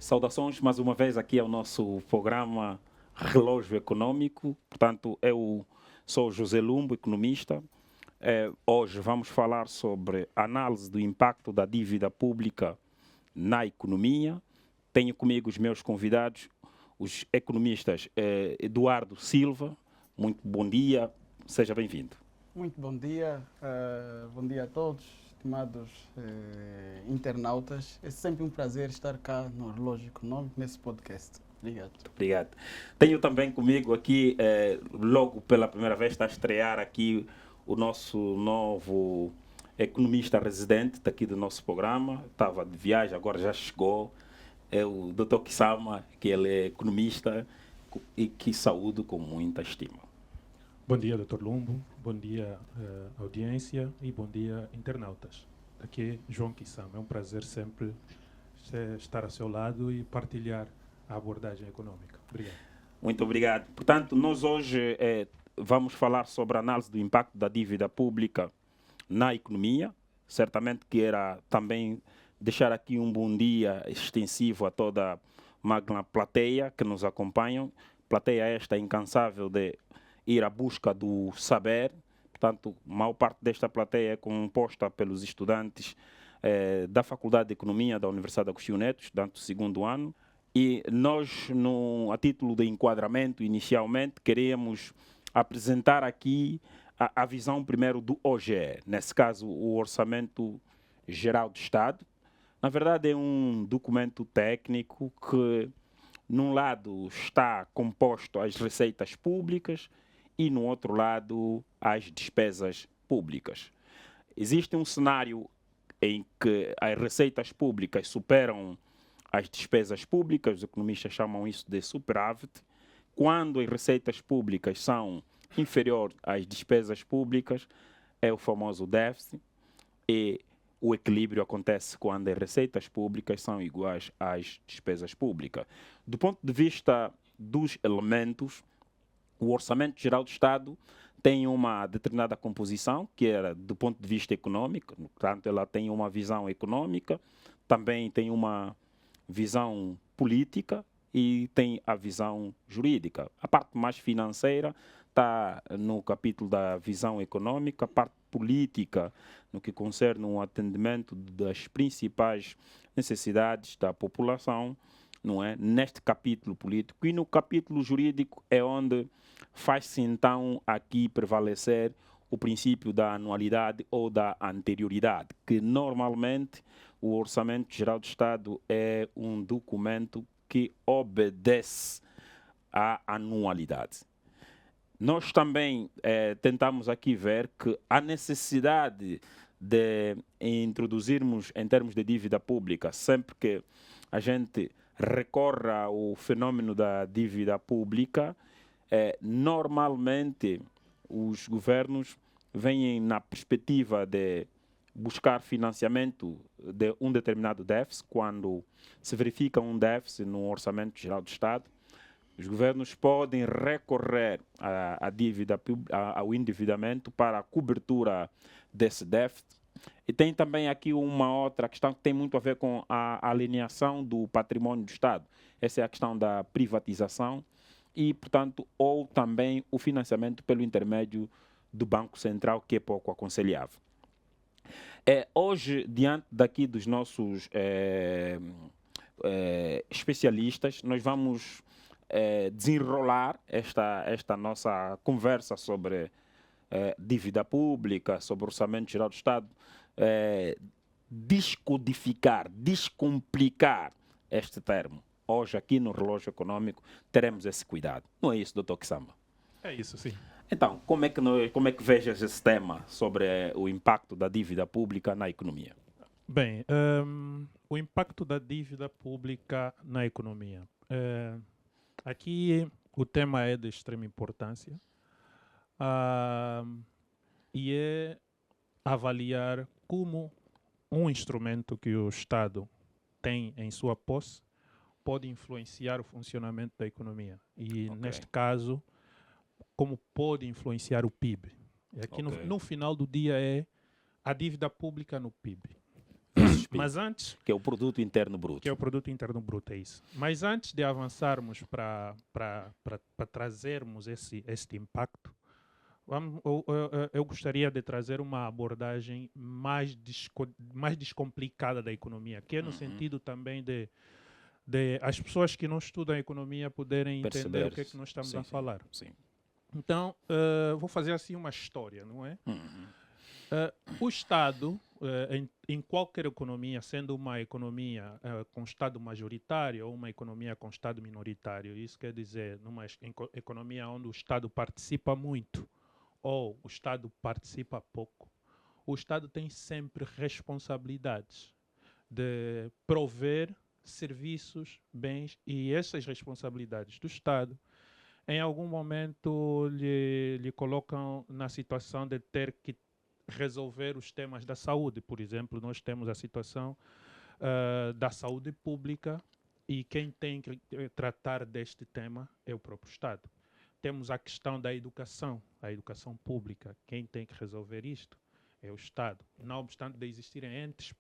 Saudações mais uma vez aqui ao nosso programa Relógio Econômico. Portanto, eu sou José Lumbo, economista. Hoje vamos falar sobre a análise do impacto da dívida pública na economia. Tenho comigo os meus convidados, os economistas Eduardo Silva. Muito bom dia, seja bem-vindo. Muito bom dia a todos, estimados internautas. É sempre um prazer estar cá no Relógio Econômico, nesse podcast. Obrigado. Obrigado. Tenho também comigo aqui, logo pela primeira vez, está a estrear aqui o nosso novo economista residente daqui do nosso programa. Estava de viagem, agora já chegou. É o Dr. Kisama, que ele é economista e que saúdo com muita estima. Bom dia, Dr. Lumbo. Bom dia, audiência, e bom dia, internautas. Aqui é João Kisama. É um prazer sempre estar ao seu lado e partilhar a abordagem econômica. Obrigado. Muito obrigado. Portanto, nós hoje vamos falar sobre a análise do impacto da dívida pública na economia. Certamente que era também deixar aqui um bom dia extensivo a toda a magna plateia que nos acompanham. Plateia esta incansável de ir à busca do saber. Portanto, a maior parte desta plateia é composta pelos estudantes da Faculdade de Economia da Universidade Agostinho Neto, estudantes do segundo ano. E nós, a título de enquadramento, inicialmente, queremos apresentar aqui a visão primeiro do OGE, nesse caso, o Orçamento Geral do Estado. Na verdade, é um documento técnico que, num lado, está composto às receitas públicas e, no outro lado, às despesas públicas. Existe um cenário em que as receitas públicas superam as despesas públicas, os economistas chamam isso de superávit. Quando as receitas públicas são inferiores às despesas públicas, é o famoso déficit, e o equilíbrio acontece quando as receitas públicas são iguais às despesas públicas. Do ponto de vista dos elementos, o Orçamento Geral do Estado tem uma determinada composição, que era do ponto de vista econômico, portanto, ela tem uma visão econômica, também tem uma visão política e tem a visão jurídica. A parte mais financeira está no capítulo da visão econômica, a parte política, no que concerne o atendimento das principais necessidades da população, não é? Neste capítulo político. E no capítulo jurídico é onde faz-se então aqui prevalecer o princípio da anualidade ou da anterioridade, que normalmente o Orçamento Geral do Estado é um documento que obedece à anualidade. Nós também tentamos aqui ver que a necessidade de introduzirmos em termos de dívida pública, sempre que a gente recorra ao fenômeno da dívida pública, normalmente os governos vêm na perspectiva de buscar financiamento de um determinado déficit. Quando se verifica um déficit no Orçamento Geral do Estado, os governos podem recorrer à dívida, ao endividamento para a cobertura desse déficit. E tem também aqui uma outra questão que tem muito a ver com a alineação do patrimônio do Estado. Essa é a questão da privatização e, portanto, ou também o financiamento pelo intermédio do Banco Central, que é pouco aconselhável. Hoje, diante daqui dos nossos especialistas, nós vamos desenrolar esta nossa conversa sobre dívida pública, sobre Orçamento Geral do Estado, descodificar, descomplicar este termo. Hoje, aqui no Relógio Econômico, teremos esse cuidado. Não é isso, Dr. Kisama? É isso, sim. Então, como é que vejas esse tema sobre o impacto da dívida pública na economia? Bem, o impacto da dívida pública na economia. Aqui o tema é de extrema importância e é avaliar como um instrumento que o Estado tem em sua posse pode influenciar o funcionamento da economia. E, neste caso, como pode influenciar o PIB. Aqui no final do dia é a dívida pública no PIB. Esses PIB, Mas antes, que é o produto interno bruto. que é o produto interno bruto, é isso. Mas antes de avançarmos para trazermos este impacto, eu gostaria de trazer uma abordagem mais descomplicada da economia, que é no sentido também de as pessoas que não estudam economia poderem entender o que é que nós estamos a falar. Sim. Então, vou fazer assim uma história, não é? Uhum. O Estado, em qualquer economia, sendo uma economia com Estado majoritário ou uma economia com Estado minoritário, isso quer dizer, numa economia onde o Estado participa muito ou o Estado participa pouco, o Estado tem sempre responsabilidades de prover serviços, bens, e essas responsabilidades do Estado, em algum momento lhe colocam na situação de ter que resolver os temas da saúde. Por exemplo, nós temos a situação da saúde pública e quem tem que tratar deste tema é o próprio Estado. Temos a questão da educação, a educação pública. Quem tem que resolver isto é o Estado. Não obstante de existirem entes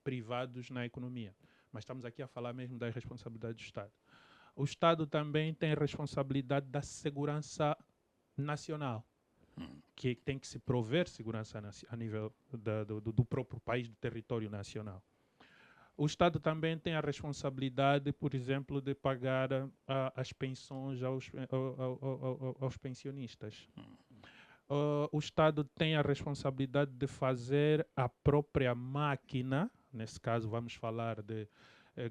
privados na economia. Mas estamos aqui a falar mesmo da responsabilidade do Estado. O Estado também tem a responsabilidade da segurança nacional, que tem que se prover segurança a nível do próprio país, do território nacional. O Estado também tem a responsabilidade, por exemplo, de pagar as pensões aos pensionistas. O Estado tem a responsabilidade de fazer a própria máquina, nesse caso vamos falar de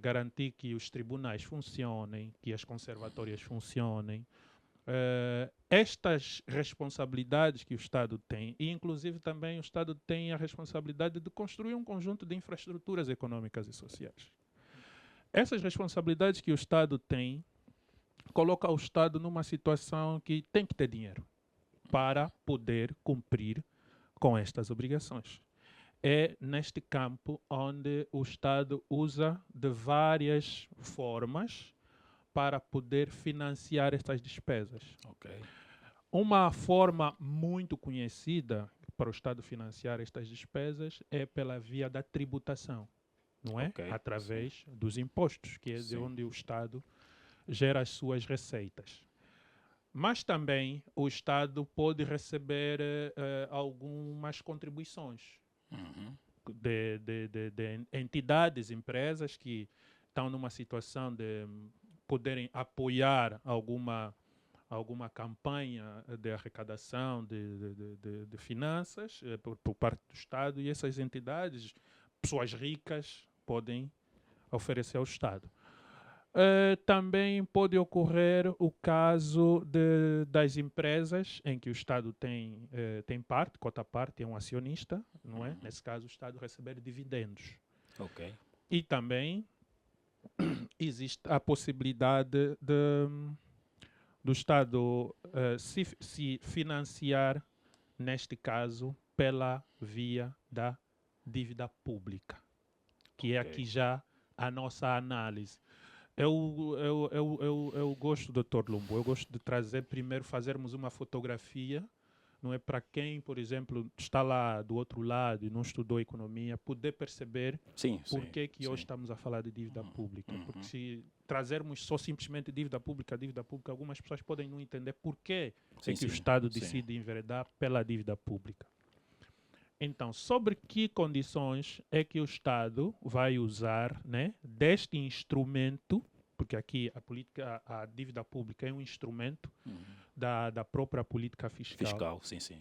garantir que os tribunais funcionem, que as conservatórias funcionem. Estas responsabilidades que o Estado tem, e inclusive também o Estado tem a responsabilidade de construir um conjunto de infraestruturas econômicas e sociais. Essas responsabilidades que o Estado tem, coloca o Estado numa situação que tem que ter dinheiro para poder cumprir com estas obrigações. É neste campo onde o Estado usa de várias formas para poder financiar estas despesas. Okay. Uma forma muito conhecida para o Estado financiar estas despesas é pela via da tributação, não é? Okay. Através dos impostos, que é de onde o Estado gera as suas receitas. Mas também o Estado pode receber algumas contribuições de entidades, empresas que estão numa situação de poderem apoiar alguma campanha de arrecadação de finanças por parte do Estado, e essas entidades, pessoas ricas, podem oferecer ao Estado. Também pode ocorrer o caso das empresas em que o Estado tem parte, cota parte, é um acionista, não é? Nesse caso, o Estado receber dividendos. Okay. E também existe a possibilidade do Estado se financiar, neste caso, pela via da dívida pública, que é aqui já a nossa análise. Eu gosto, Dr. Lumbo, eu gosto de trazer primeiro, fazermos uma fotografia, não é, para quem, por exemplo, está lá do outro lado e não estudou economia, poder perceber por que hoje estamos a falar de dívida pública. Porque se trazermos só simplesmente dívida pública, algumas pessoas podem não entender por que o Estado decide enveredar pela dívida pública. Então, sobre que condições é que o Estado vai usar, né, deste instrumento, porque aqui a dívida pública é um instrumento da própria política fiscal. Sim.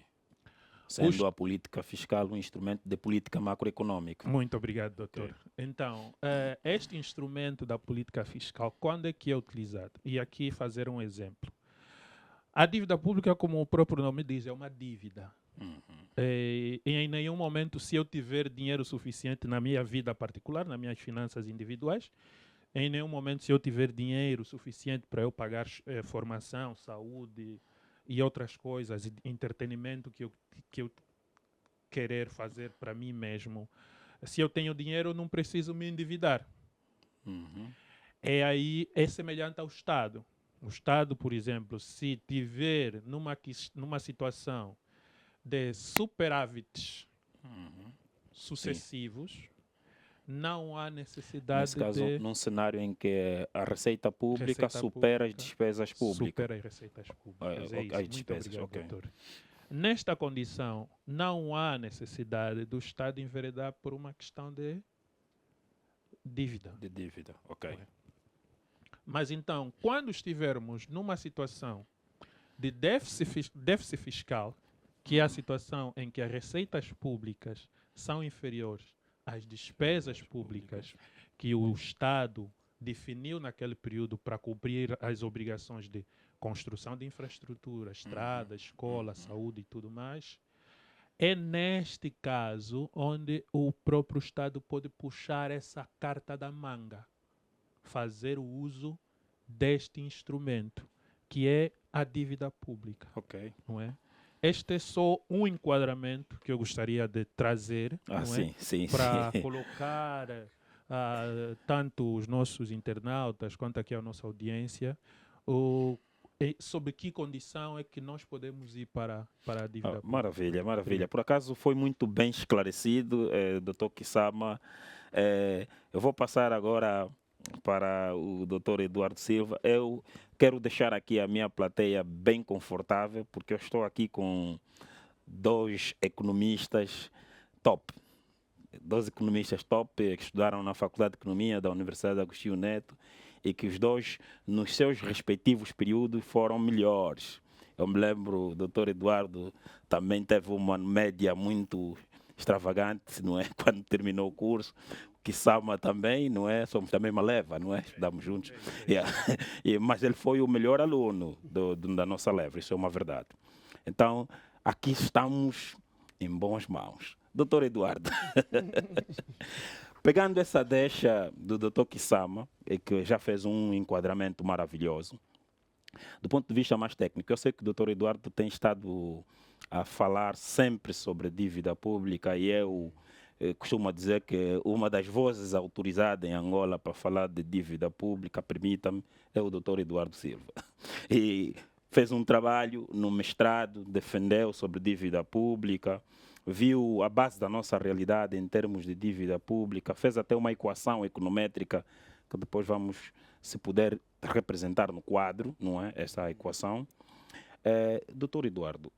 Sendo a política fiscal um instrumento de política macroeconômica. Muito obrigado, doutor. Então, este instrumento da política fiscal, quando é que é utilizado? E aqui fazer um exemplo. A dívida pública, como o próprio nome diz, é uma dívida. E em nenhum momento, se eu tiver dinheiro suficiente na minha vida particular, nas minhas finanças individuais, em nenhum momento, se eu tiver dinheiro suficiente para eu pagar formação, saúde e outras coisas, entretenimento que eu querer fazer para mim mesmo, se eu tenho dinheiro, eu não preciso me endividar. É semelhante ao Estado. O Estado, por exemplo, se tiver numa situação de superávites sucessivos, não há necessidade Nesse caso, de num cenário em que a receita pública Receita supera as pública despesas públicas. supera as receitas públicas. É isso. As Muito despesas, obrigado, ok. doutor. Nesta condição, não há necessidade do Estado enveredar por uma questão de dívida. De dívida, ok. Mas então, quando estivermos numa situação de déficit fiscal, que é a situação em que as receitas públicas são inferiores às despesas públicas que o Estado definiu naquele período para cobrir as obrigações de construção de infraestrutura, estradas, escola, saúde e tudo mais, é neste caso onde o próprio Estado pode puxar essa carta da manga, fazer o uso deste instrumento, que é a dívida pública, Ok. não é? Este é só um enquadramento que eu gostaria de trazer, não é? Sim. Para colocar tanto os nossos internautas quanto aqui a nossa audiência sobre que condição é que nós podemos ir para a dívida pública. Maravilha, maravilha. Por acaso foi muito bem esclarecido, Dr. Kissama. Eu vou passar agora para o Dr. Eduardo Silva. Eu quero deixar aqui a minha plateia bem confortável, porque eu estou aqui com dois economistas top. Dois economistas top que estudaram na Faculdade de Economia da Universidade Agostinho Neto e que os dois, nos seus respectivos períodos, foram melhores. Eu me lembro, o Dr. Eduardo também teve uma média muito extravagante, não é? Quando terminou o curso. Kissama também, não é? Somos da mesma leva, não é? Estudamos juntos. Mas ele foi o melhor aluno da nossa leva, isso é uma verdade. Então, aqui estamos em boas mãos. Doutor Eduardo, pegando essa deixa do Dr. Kissama, que já fez um enquadramento maravilhoso, do ponto de vista mais técnico, eu sei que o Dr. Eduardo tem estado a falar sempre sobre dívida pública e eu costumo dizer que uma das vozes autorizadas em Angola para falar de dívida pública, permita-me, é o Dr. Eduardo Silva. E fez um trabalho no mestrado, defendeu sobre dívida pública, viu a base da nossa realidade em termos de dívida pública, fez até uma equação econométrica que depois vamos, se puder, representar no quadro, não é? Essa equação. Doutor Eduardo,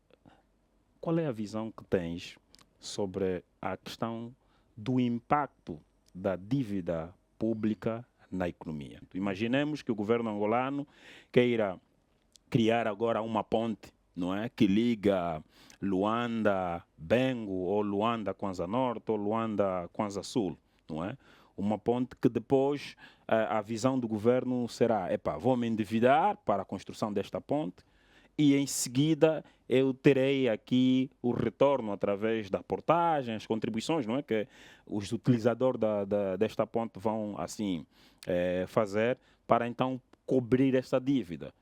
qual é a visão que tens sobre a questão do impacto da dívida pública na economia? Imaginemos que o governo angolano queira criar agora uma ponte, não é? Que liga Luanda, Bengo, ou Luanda, Kwanza Norte, ou Luanda, Kwanza Sul, não é? Uma ponte que depois a visão do governo será, vou me endividar para a construção desta ponte e em seguida eu terei aqui o retorno através da portagem, as contribuições, não é? Que os utilizadores desta ponte vão assim fazer para então cobrir essa dívida.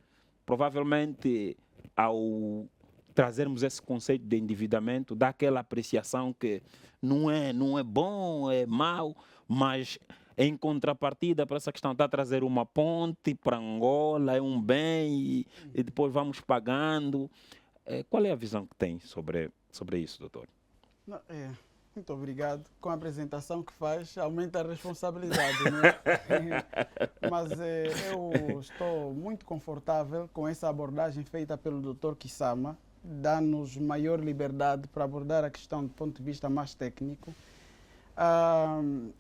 Provavelmente, ao trazermos esse conceito de endividamento, dá aquela apreciação que não é bom, é mau, mas em contrapartida para essa questão, está a trazer uma ponte para Angola, é um bem e depois vamos pagando. Qual é a visão que tem sobre isso, doutor? Não, muito obrigado. Com a apresentação que faz, aumenta a responsabilidade, né? Mas eu estou muito confortável com essa abordagem feita pelo Dr. Kissama, dá-nos maior liberdade para abordar a questão do ponto de vista mais técnico.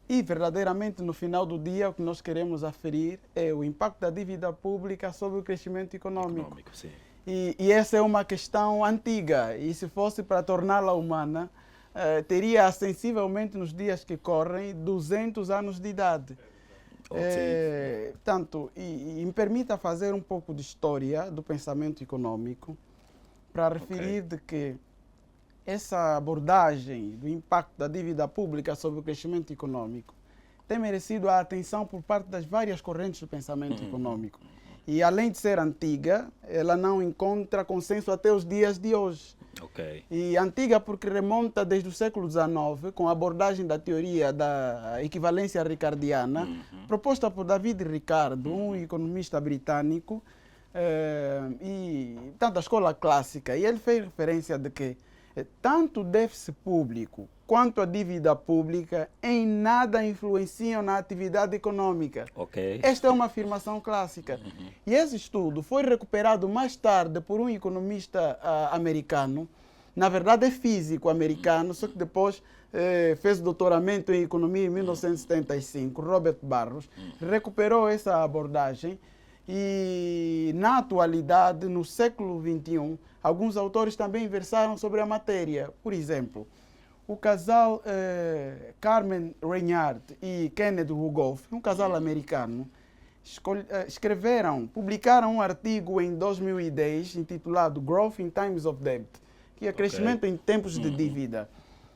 E verdadeiramente no final do dia o que nós queremos aferir é o impacto da dívida pública sobre o crescimento econômico. Sim. E essa é uma questão antiga e se fosse para torná-la humana, teria sensivelmente nos dias que correm 200 anos de idade. Portanto, e me permita fazer um pouco de história do pensamento econômico para referir de que essa abordagem do impacto da dívida pública sobre o crescimento econômico tem merecido a atenção por parte das várias correntes do pensamento econômico. E além de ser antiga, ela não encontra consenso até os dias de hoje. E antiga porque remonta desde o século XIX, com a abordagem da teoria da equivalência ricardiana, proposta por David Ricardo, um economista britânico, e tanto a escola clássica. E ele fez referência de que Tanto o déficit público quanto a dívida pública em nada influenciam na atividade econômica. Ok. Esta é uma afirmação clássica. E esse estudo foi recuperado mais tarde por um economista americano, na verdade é físico americano, só que depois fez doutoramento em economia em 1975, Robert Barros, recuperou essa abordagem e na atualidade, no século XXI, alguns autores também versaram sobre a matéria. Por exemplo, o casal Carmen Reinhardt e Kenneth Rugoff, um casal americano, publicaram um artigo em 2010 intitulado Growth in Times of Debt, que é crescimento em tempos de dívida.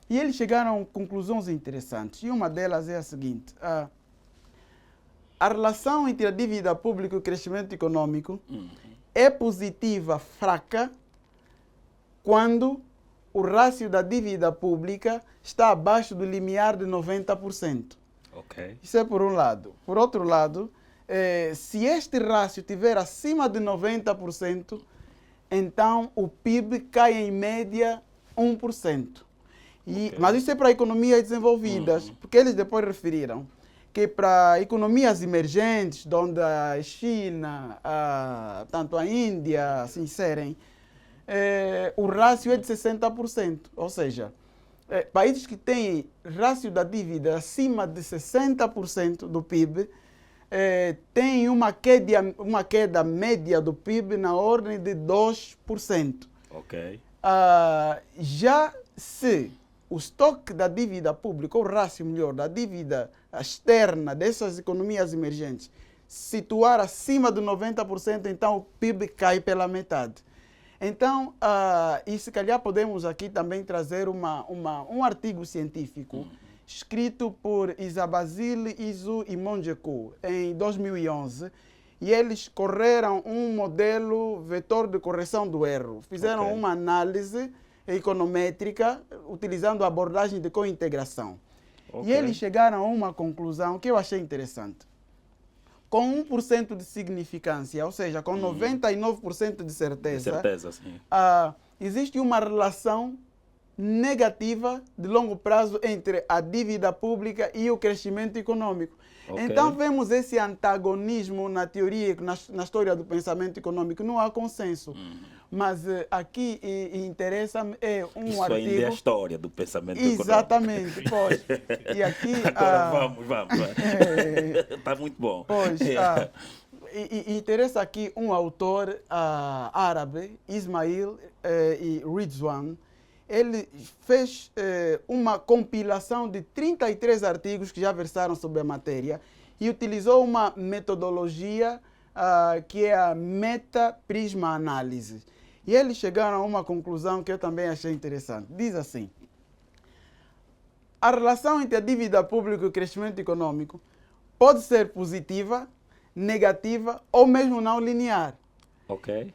E eles chegaram a conclusões interessantes. E uma delas é a seguinte: a relação entre a dívida pública e o crescimento econômico é positiva, fraca, quando o rácio da dívida pública está abaixo do limiar de 90%. Ok. Isso é por um lado. Por outro lado, se este rácio estiver acima de 90%, então o PIB cai em média 1%. Mas isso é para economias desenvolvidas, porque eles depois referiram que para economias emergentes, onde a China, tanto a Índia se inserem, o rácio é de 60%. Ou seja, países que têm rácio da dívida acima de 60% do PIB têm uma queda média do PIB na ordem de 2%. Ok. Já se o estoque da dívida pública, ou o rácio melhor, da dívida externa dessas economias emergentes, situar acima de 90%, então o PIB cai pela metade. Então, e se calhar podemos aqui também trazer um artigo científico escrito por Isabazile, Izu e Mongeku em 2011, e eles correram um modelo vetor de correção do erro. Fizeram uma análise econométrica utilizando a abordagem de cointegração. E eles chegaram a uma conclusão que eu achei interessante. Com 1% de significância, ou seja, com 99% de certeza, sim. Existe uma relação negativa de longo prazo entre a dívida pública e o crescimento econômico. Então vemos esse antagonismo na teoria, na história do pensamento econômico. Não há consenso. Mas aqui interessa-me um artigo... Isso ainda é a história do pensamento econômico. Exatamente, pois. E aqui... Agora vamos. Está muito bom. Pois, interessa aqui um autor árabe, Ismail e Ridwan. Ele fez uma compilação de 33 artigos que já versaram sobre a matéria e utilizou uma metodologia que é a meta-prisma-análise. E eles chegaram a uma conclusão que eu também achei interessante. Diz assim: a relação entre a dívida pública e o crescimento econômico pode ser positiva, negativa ou mesmo não linear.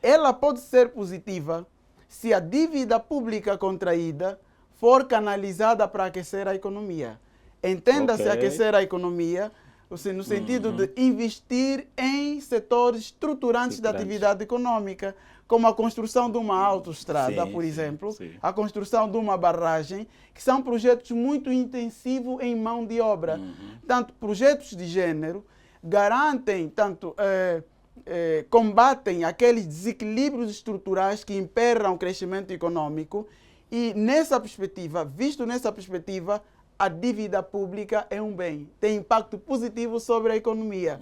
Ela pode ser positiva se a dívida pública contraída for canalizada para aquecer a economia. Entenda-se aquecer a economia no sentido de investir em setores estruturantes da atividade econômica, como a construção de uma autoestrada, por exemplo, a construção de uma barragem, que são projetos muito intensivos em mão de obra. Tanto projetos de gênero garantem, combatem aqueles desequilíbrios estruturais que imperam o crescimento econômico e, visto nessa perspectiva, a dívida pública é um bem, tem impacto positivo sobre a economia.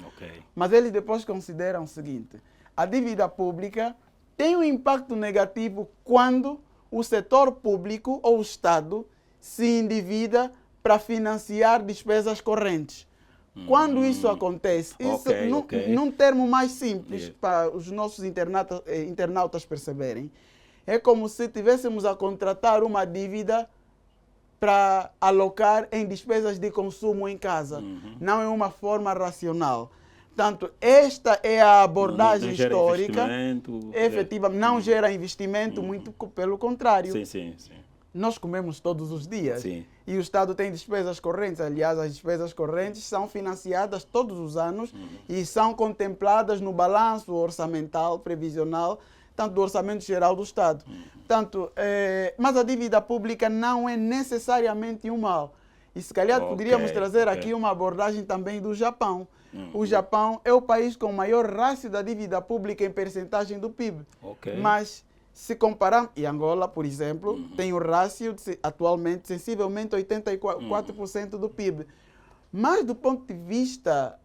Mas eles depois consideram o seguinte: a dívida pública tem um impacto negativo quando o setor público ou o Estado se endivida para financiar despesas correntes. Quando isso acontece, num termo mais simples para os nossos internautas perceberem, é como se estivéssemos a contratar uma dívida para alocar em despesas de consumo em casa. Não é uma forma racional. Portanto, esta é a abordagem histórica. Efetivamente, não gera investimento, muito pelo contrário. Nós comemos todos os dias. E o Estado tem despesas correntes. Aliás, as despesas correntes são financiadas todos os anos e são contempladas no balanço orçamental previsional tanto do Orçamento Geral do Estado. Tanto, mas a dívida pública não é necessariamente um mal. E se calhar poderíamos trazer aqui uma abordagem também do Japão. O Japão é o país com maior rácio da dívida pública em percentagem do PIB. Mas se compararmos, e Angola, por exemplo, tem um rácio atualmente sensivelmente 84% do PIB. Mas do ponto de vista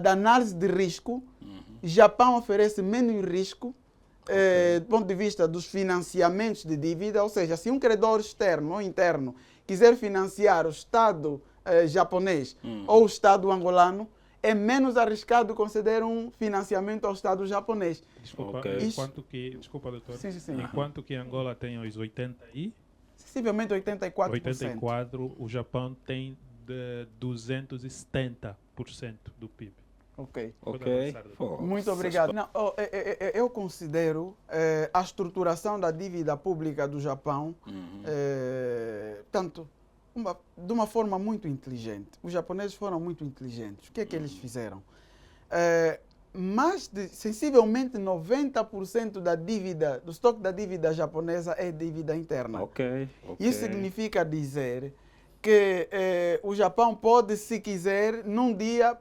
da análise de risco, Japão oferece menos risco do ponto de vista dos financiamentos de dívida, ou seja, se um credor externo ou interno quiser financiar o Estado japonês ou o Estado angolano, é menos arriscado conceder um financiamento ao Estado japonês. Desculpa, desculpa, doutor. Sim. Enquanto que Angola tem os 80 e... Sensivelmente 84%. 84, o Japão tem de 270% do PIB. Ok. Avançar, Muito obrigado. Não, eu considero a estruturação da dívida pública do Japão de uma forma muito inteligente. Os japoneses foram muito inteligentes. O que é que eles fizeram? Mais de sensivelmente 90% da dívida, do estoque da dívida japonesa é dívida interna. Isso significa dizer que o Japão pode, se quiser, num dia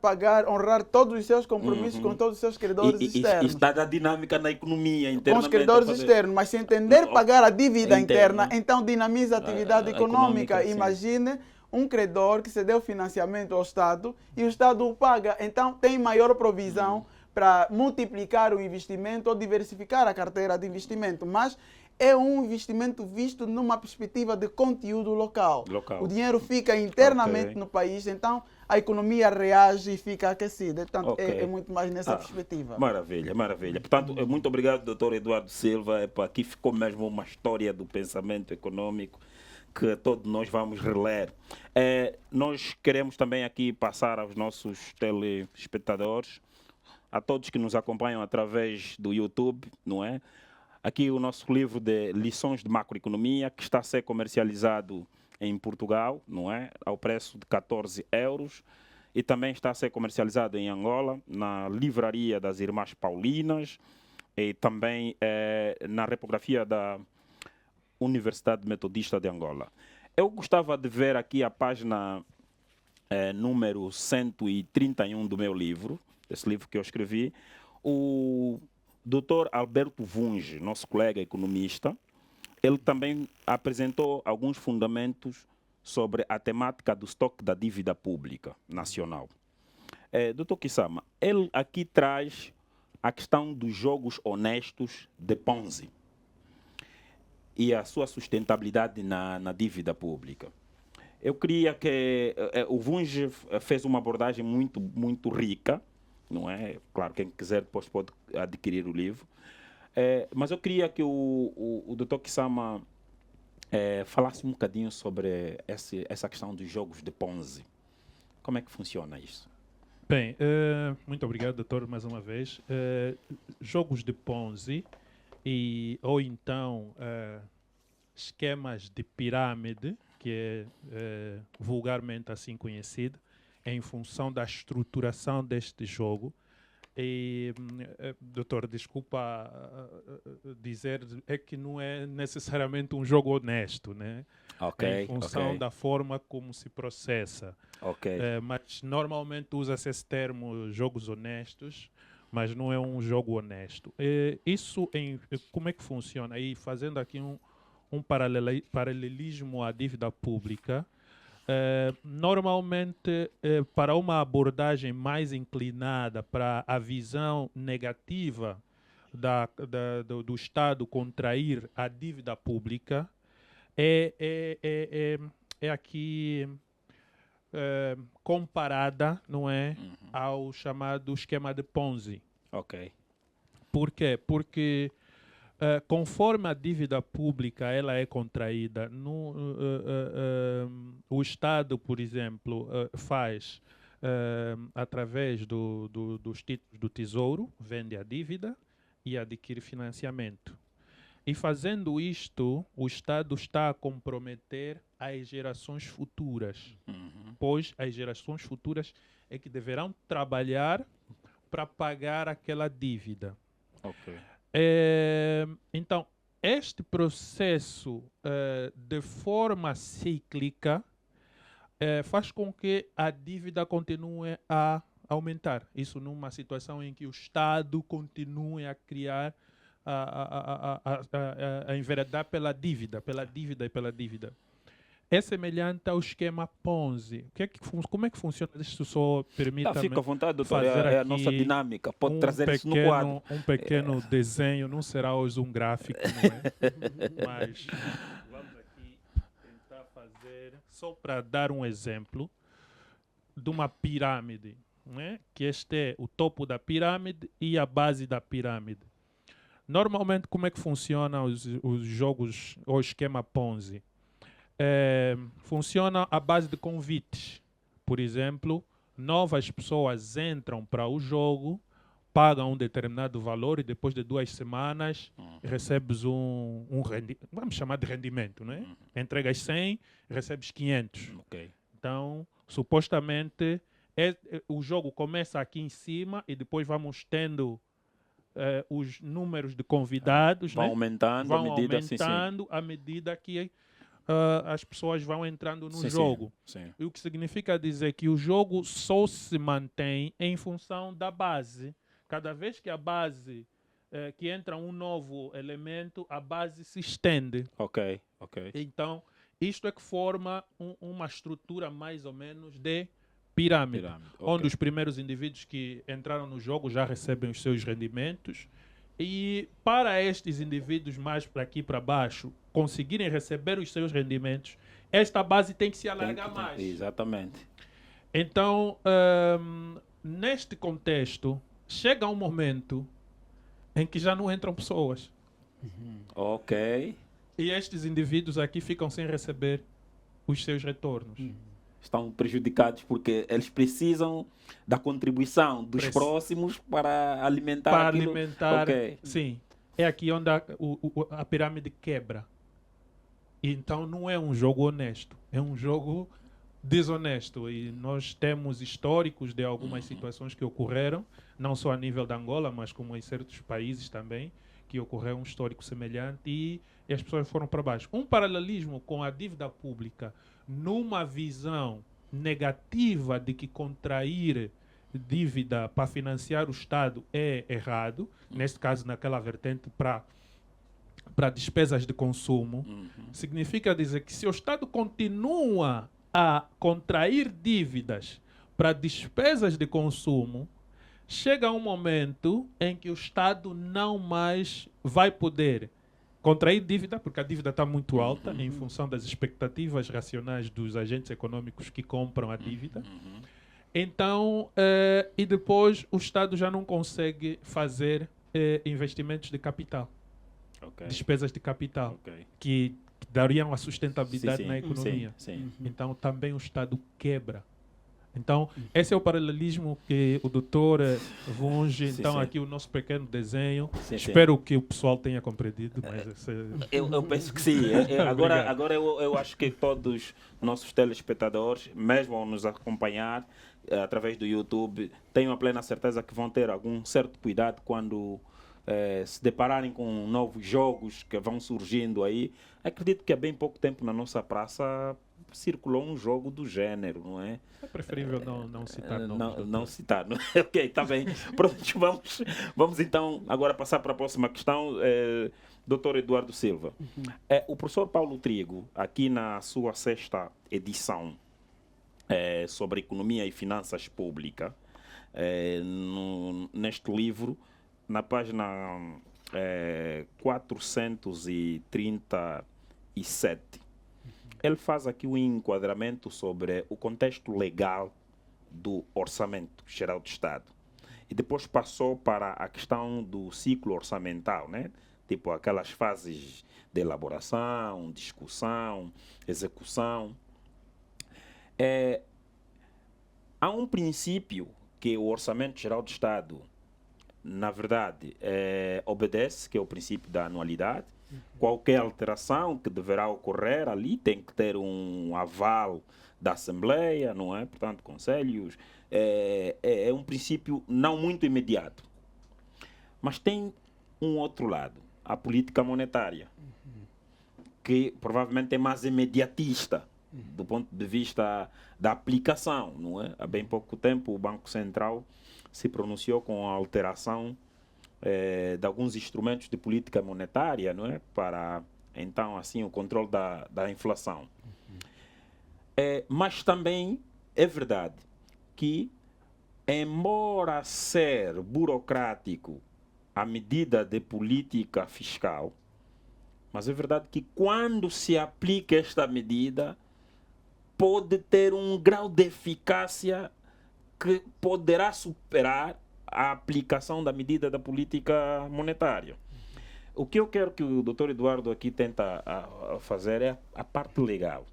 honrar todos os seus compromissos com todos os seus credores externos. Está da dinâmica na economia interna. Com os credores externos, mas se entender pagar a dívida interna, então dinamiza a atividade econômica. Imagine um credor que cedeu financiamento ao Estado e o Estado o paga, então tem maior provisão para multiplicar o investimento ou diversificar a carteira de investimento. Mas é um investimento visto numa perspectiva de conteúdo local. O dinheiro fica internamente no país, então a economia reage e fica aquecida. Portanto, é muito mais nessa perspectiva. Maravilha. Portanto, muito obrigado, doutor Eduardo Silva. Aqui ficou mesmo uma história do pensamento econômico que todos nós vamos reler. Nós queremos também aqui passar aos nossos telespectadores, a todos que nos acompanham através do YouTube, não é? Aqui o nosso livro de lições de macroeconomia, que está a ser comercializado em Portugal, não é? Ao preço de 14 euros. E também está a ser comercializado em Angola, na livraria das Irmãs Paulinas e também na repografia da Universidade Metodista de Angola. Eu gostava de ver aqui a página número 131 do meu livro, esse livro que eu escrevi. O Dr. Alberto Vunge, nosso colega economista, ele também apresentou alguns fundamentos sobre a temática do estoque da dívida pública nacional. Dr. Kisama, ele aqui traz a questão dos jogos honestos de Ponzi e a sua sustentabilidade na dívida pública. Eu queria que o Vunge fez uma abordagem muito rica, não é? Claro, quem quiser depois pode adquirir o livro. Mas eu queria que o Dr. Kisama falasse um bocadinho sobre essa questão dos jogos de Ponzi. Como é que funciona isso? Bem, muito obrigado, doutor, mais uma vez. Jogos de Ponzi ou então esquemas de pirâmide, que é vulgarmente assim conhecido, em função da estruturação deste jogo. E, doutor, desculpa dizer, é que não é necessariamente um jogo honesto, né? Em função da forma como se processa. Mas normalmente usa-se esse termo jogos honestos, mas não é um jogo honesto. Como é que funciona? E fazendo aqui um paralelismo à dívida pública, normalmente, para uma abordagem mais inclinada para a visão negativa do Estado contrair a dívida pública, é aqui comparada, não é, ao chamado esquema de Ponzi. Por quê? Porque conforme a dívida pública ela é contraída, o Estado, por exemplo, faz através dos títulos do Tesouro, vende a dívida e adquire financiamento. E fazendo isto, o Estado está a comprometer as gerações futuras, pois as gerações futuras é que deverão trabalhar para pagar aquela dívida. Então, este processo de forma cíclica faz com que a dívida continue a aumentar. Isso numa situação em que o Estado continue a criar, a enveredar pela dívida e pela dívida. É semelhante ao esquema Ponzi. Como é que funciona? Deixa eu só permita-me Fica à vontade, doutor. fazer É a aqui nossa dinâmica. Pode trazer isso no quadro. um pequeno desenho, não será hoje um gráfico, não é? Mas vamos aqui tentar fazer, só para dar um exemplo, de uma pirâmide, não é? Que este é o topo da pirâmide e a base da pirâmide. Normalmente, como é que funcionam os jogos ou esquema Ponzi? Funciona à base de convites. Por exemplo, novas pessoas entram para o jogo, pagam um determinado valor e depois de 2 semanas recebes vamos chamar de rendimento, né? Entregas 100, recebes 500. Okay. Então, supostamente, o jogo começa aqui em cima e depois vamos tendo os números de convidados, vão né? aumentando, Vão aumentando à medida que as pessoas vão entrando no sim, jogo. sim. E o que significa dizer que o jogo só se mantém em função da base. Cada vez que a base, que entra um novo elemento, a base se estende. Ok. Então, isto é que forma uma estrutura mais ou menos de pirâmide. Onde os primeiros indivíduos que entraram no jogo já recebem os seus rendimentos. E para estes indivíduos mais para aqui para baixo conseguirem receber os seus rendimentos, esta base tem que se alargar mais. Exatamente. Então, neste contexto, chega um momento em que já não entram pessoas. Ok. E estes indivíduos aqui ficam sem receber os seus retornos. Estão prejudicados porque eles precisam da contribuição dos próximos para alimentar para aquilo. alimentar. Okay. Sim. É aqui onde a pirâmide quebra. Então não é um jogo honesto, é um jogo desonesto. E nós temos históricos de algumas situações que ocorreram, não só a nível da Angola, mas como em certos países também, que ocorreu um histórico semelhante e as pessoas foram para baixo. Um paralelismo com a dívida pública, numa visão negativa de que contrair dívida para financiar o Estado é errado, neste caso naquela vertente para despesas de consumo, significa dizer que se o Estado continua a contrair dívidas para despesas de consumo, chega um momento em que o Estado não mais vai poder contrair dívida, porque a dívida está muito alta em função das expectativas racionais dos agentes econômicos que compram a dívida. Então, e depois o Estado já não consegue fazer investimentos de capital, despesas de capital, que dariam a sustentabilidade na economia. Então, também o Estado quebra. Então, esse é o paralelismo que o doutor Vonge, então aqui o nosso pequeno desenho. Espero que o pessoal tenha compreendido. Mas eu penso que sim. Agora eu acho que todos os nossos telespectadores, mesmo ao nos acompanhar através do YouTube, tenho a plena certeza que vão ter algum certo cuidado quando se depararem com novos jogos que vão surgindo aí. Acredito que há bem pouco tempo na nossa praça circulou um jogo do gênero, não é? É preferível não citar nomes. Não citar. Ok, está bem. Pronto, vamos então agora passar para a próxima questão. Dr. Eduardo Silva. O professor Paulo Trigo, aqui na sua 6ª edição sobre economia e finanças públicas, neste livro, na página 437, ele faz aqui um enquadramento sobre o contexto legal do Orçamento Geral do Estado. E depois passou para a questão do ciclo orçamental, né? Tipo aquelas fases de elaboração, discussão, execução. Há um princípio que o Orçamento Geral do Estado, na verdade, obedece, que é o princípio da anualidade. Qualquer alteração que deverá ocorrer ali tem que ter um aval da Assembleia, não é? Portanto, conselhos. É um princípio não muito imediato. Mas tem um outro lado. a política monetária, que provavelmente é mais imediatista do ponto de vista da aplicação, não é? Há bem pouco tempo o Banco Central se pronunciou com a alteração de alguns instrumentos de política monetária, não é? Para, então, assim, o controle da inflação. Mas também é verdade que, embora ser burocrático a medida de política fiscal, mas é verdade que quando se aplica esta medida, pode ter um grau de eficácia que poderá superar a aplicação da medida da política monetária. O que eu quero que o Dr. Eduardo aqui tenta fazer é a parte legal.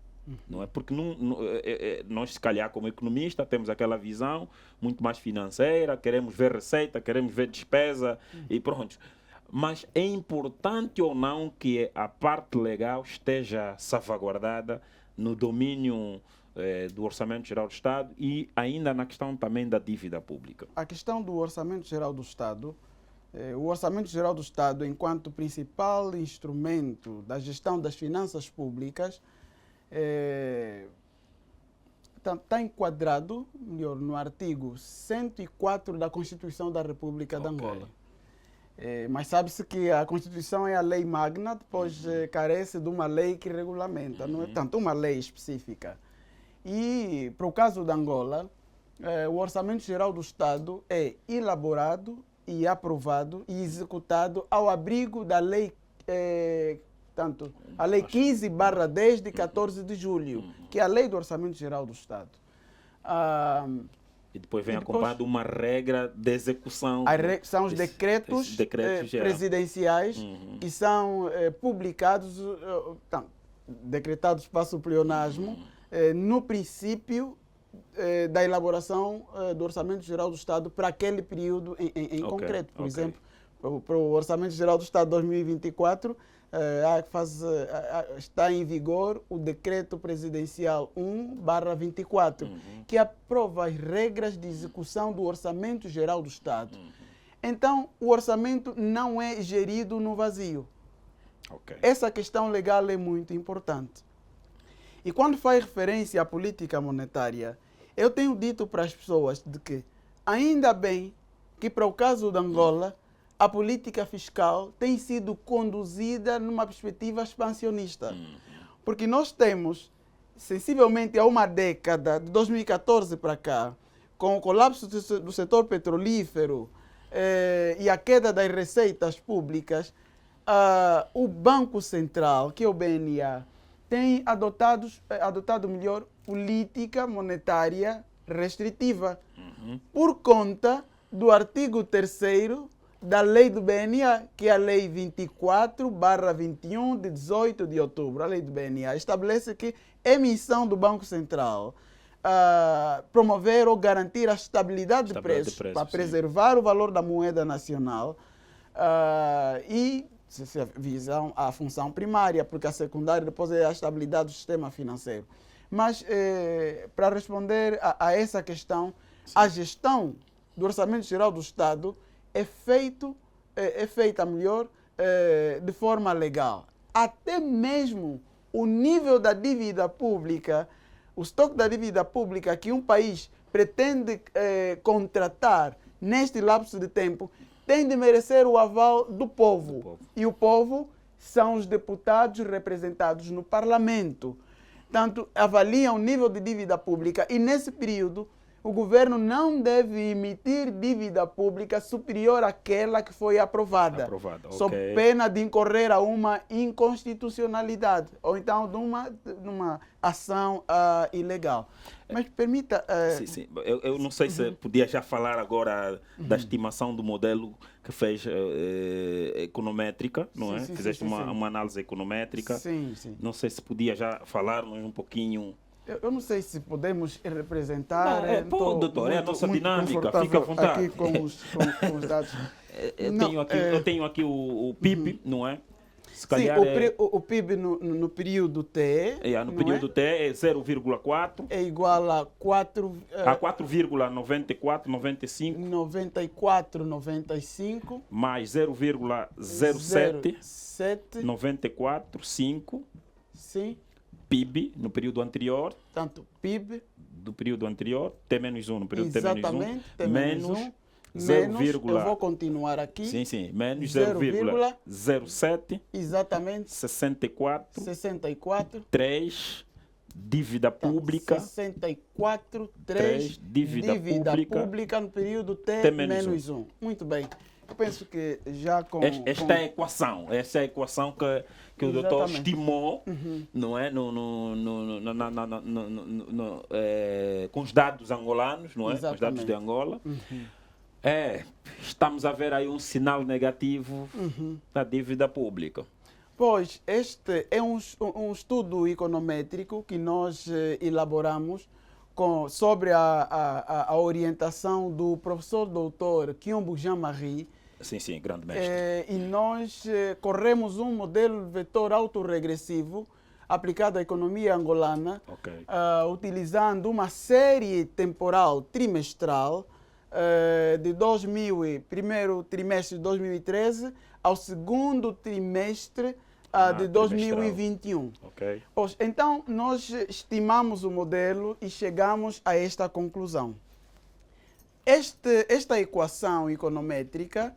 Não é? Porque nós, se calhar, como economista, temos aquela visão muito mais financeira, queremos ver receita, queremos ver despesa e pronto. Mas é importante ou não que a parte legal esteja salvaguardada no domínio do Orçamento Geral do Estado e ainda na questão também da dívida pública? A questão do Orçamento Geral do Estado, o Orçamento Geral do Estado, enquanto principal instrumento da gestão das finanças públicas, está enquadrado, melhor, no artigo 104 da Constituição da República de Angola. Mas sabe-se que a Constituição é a lei magna, depois carece de uma lei que regulamenta, não é tanto uma lei específica. E, para o caso de Angola, o Orçamento Geral do Estado é elaborado e aprovado e executado ao abrigo da lei, a lei 15/10 de 14 de julho, que é a lei do Orçamento Geral do Estado. E depois vem acompanhado uma regra de execução. São os decretos presidenciais que são publicados, decretados para o pleonasmo, no princípio da elaboração do Orçamento Geral do Estado para aquele período em concreto. Por exemplo, para o Orçamento Geral do Estado 2024, está em vigor o Decreto Presidencial 1/24, que aprova as regras de execução do Orçamento Geral do Estado. Então, o orçamento não é gerido no vazio. Essa questão legal é muito importante. E quando faz referência à política monetária, eu tenho dito para as pessoas de que, ainda bem que para o caso de Angola, a política fiscal tem sido conduzida numa perspectiva expansionista. Porque nós temos, sensivelmente há uma década, de 2014 para cá, com o colapso do setor petrolífero e a queda das receitas públicas, o Banco Central, que é o BNA, tem adotado melhor política monetária restritiva por conta do artigo 3º da lei do BNA, que é a lei 24/21 de 18 de outubro. A lei do BNA estabelece que é missão do Banco Central promover ou garantir a estabilidade de preços para preservar o valor da moeda nacional e visam a função primária, porque a secundária depois é a estabilidade do sistema financeiro. Mas, para responder a essa questão, a gestão do Orçamento Geral do Estado é feita melhor de forma legal. Até mesmo o nível da dívida pública, o estoque da dívida pública que um país pretende contratar neste lapso de tempo, tem de merecer o aval do povo. E o povo são os deputados representados no Parlamento. Portanto, avaliam o nível de dívida pública e, nesse período, o governo não deve emitir dívida pública superior àquela que foi aprovada. Sob pena de incorrer a uma inconstitucionalidade ou então de uma ação ilegal. Mas permita... Eu não sei se podia já falar agora da estimação do modelo que fez econométrica, não é? Fizeste uma análise econométrica. Sim. Não sei se podia já falarmos um pouquinho... Eu não sei se podemos representar... doutor, é a nossa dinâmica, fica à vontade. Aqui com os dados. Eu tenho aqui o PIB, não é? Se Sim, calhar o PIB no período T, no não período T é 0,4 é igual a 4, a 4,94, 95 94, 95, mais 0,07 7, 94, 5 sim, PIB no período anterior, tanto PIB, do período anterior, T-1 no período T-1, exatamente, menos menos, eu vou continuar aqui, sim, menos 0,07, 0,07 exatamente, 64 64, 3 dívida pública 64, 3 3, dívida pública no período T T-1. Muito bem. Eu penso que já com... esta é a equação, essa é a equação que o doutor Exatamente. estimou, não é? Com os dados angolanos, não é? Com os dados Exatamente. de Angola. Estamos a ver aí um sinal negativo da dívida pública. Pois, este é um estudo econométrico que nós elaboramos sobre a orientação do professor doutor Kyombo Jean-Marie. Sim, grande mestre. E nós corremos um modelo vetor autorregressivo aplicado à economia angolana, utilizando uma série temporal trimestral de primeiro trimestre de 2013 ao segundo trimestre de 2021. Pois, então, nós estimamos o modelo e chegamos a esta conclusão. Esta equação econométrica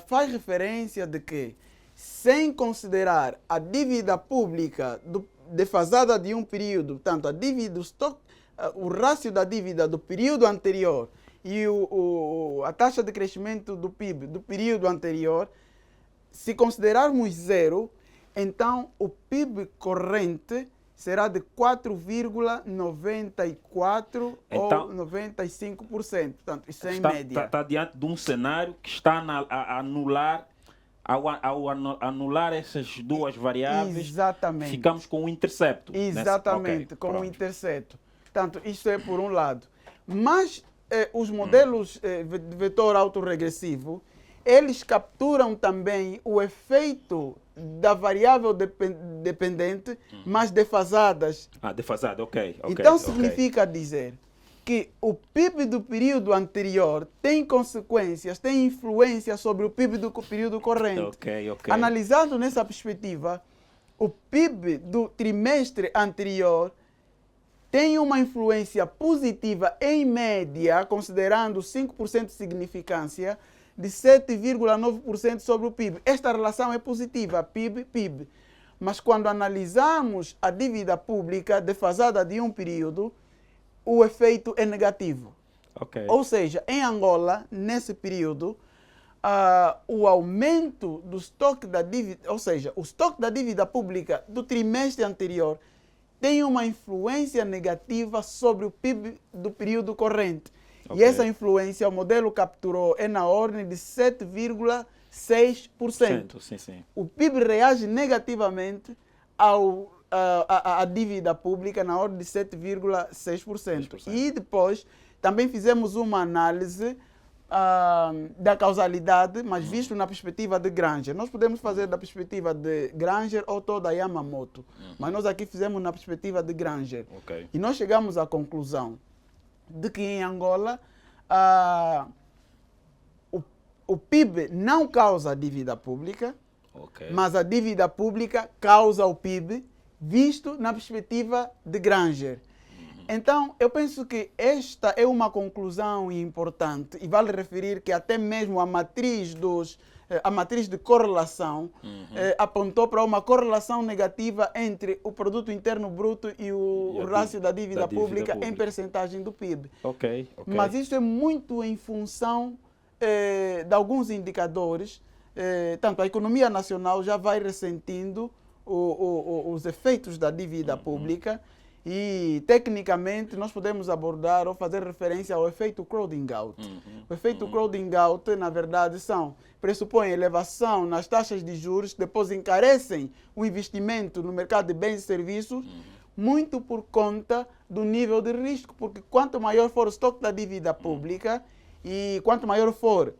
faz referência de que, sem considerar a dívida pública defasada de um período, portanto, a dívida, o rácio da dívida do período anterior e a taxa de crescimento do PIB do período anterior, se considerarmos zero, então o PIB corrente será de 4,94 ou 95%. Portanto, isso é em média. Está diante de um cenário que está a anular, ao anular essas duas variáveis, exatamente, ficamos com um intercepto. Exatamente, com um intercepto. Portanto, isso é por um lado. Mas os modelos de vetor autorregressivo, eles capturam também o efeito da variável dependente, mas defasadas. Defasada, Então, significa dizer que o PIB do período anterior tem consequências, tem influência sobre o PIB do período corrente. Analisando nessa perspectiva, o PIB do trimestre anterior tem uma influência positiva, em média, considerando 5% de significância, de 7,9% sobre o PIB. Esta relação é positiva, PIB. Mas quando analisamos a dívida pública defasada de um período, o efeito é negativo. Ou seja, em Angola, nesse período, o aumento do estoque da dívida, ou seja, o estoque da dívida pública do trimestre anterior tem uma influência negativa sobre o PIB do período corrente. E essa influência, o modelo capturou, é na ordem de 7,6%. Sim. O PIB reage negativamente à dívida pública na ordem de 7,6%. E depois também fizemos uma análise da causalidade, mas visto na perspectiva de Granger. Nós podemos fazer da perspectiva de Granger ou toda Yamamoto, mas nós aqui fizemos na perspectiva de Granger. E nós chegamos à conclusão de que em Angola o PIB não causa a dívida pública, mas a dívida pública causa o PIB, visto na perspectiva de Granger. Então, eu penso que esta é uma conclusão importante e vale referir que até mesmo a matriz de correlação apontou para uma correlação negativa entre o produto interno bruto e o rácio da dívida pública em percentagem do PIB. Mas isso é muito em função de alguns indicadores. Tanto a economia nacional já vai ressentindo os efeitos da dívida pública. E, tecnicamente, nós podemos abordar ou fazer referência ao efeito crowding out. O efeito crowding out, na verdade, pressupõe elevação nas taxas de juros, que depois encarecem o investimento no mercado de bens e serviços, muito por conta do nível de risco, porque quanto maior for o estoque da dívida pública e quanto maior for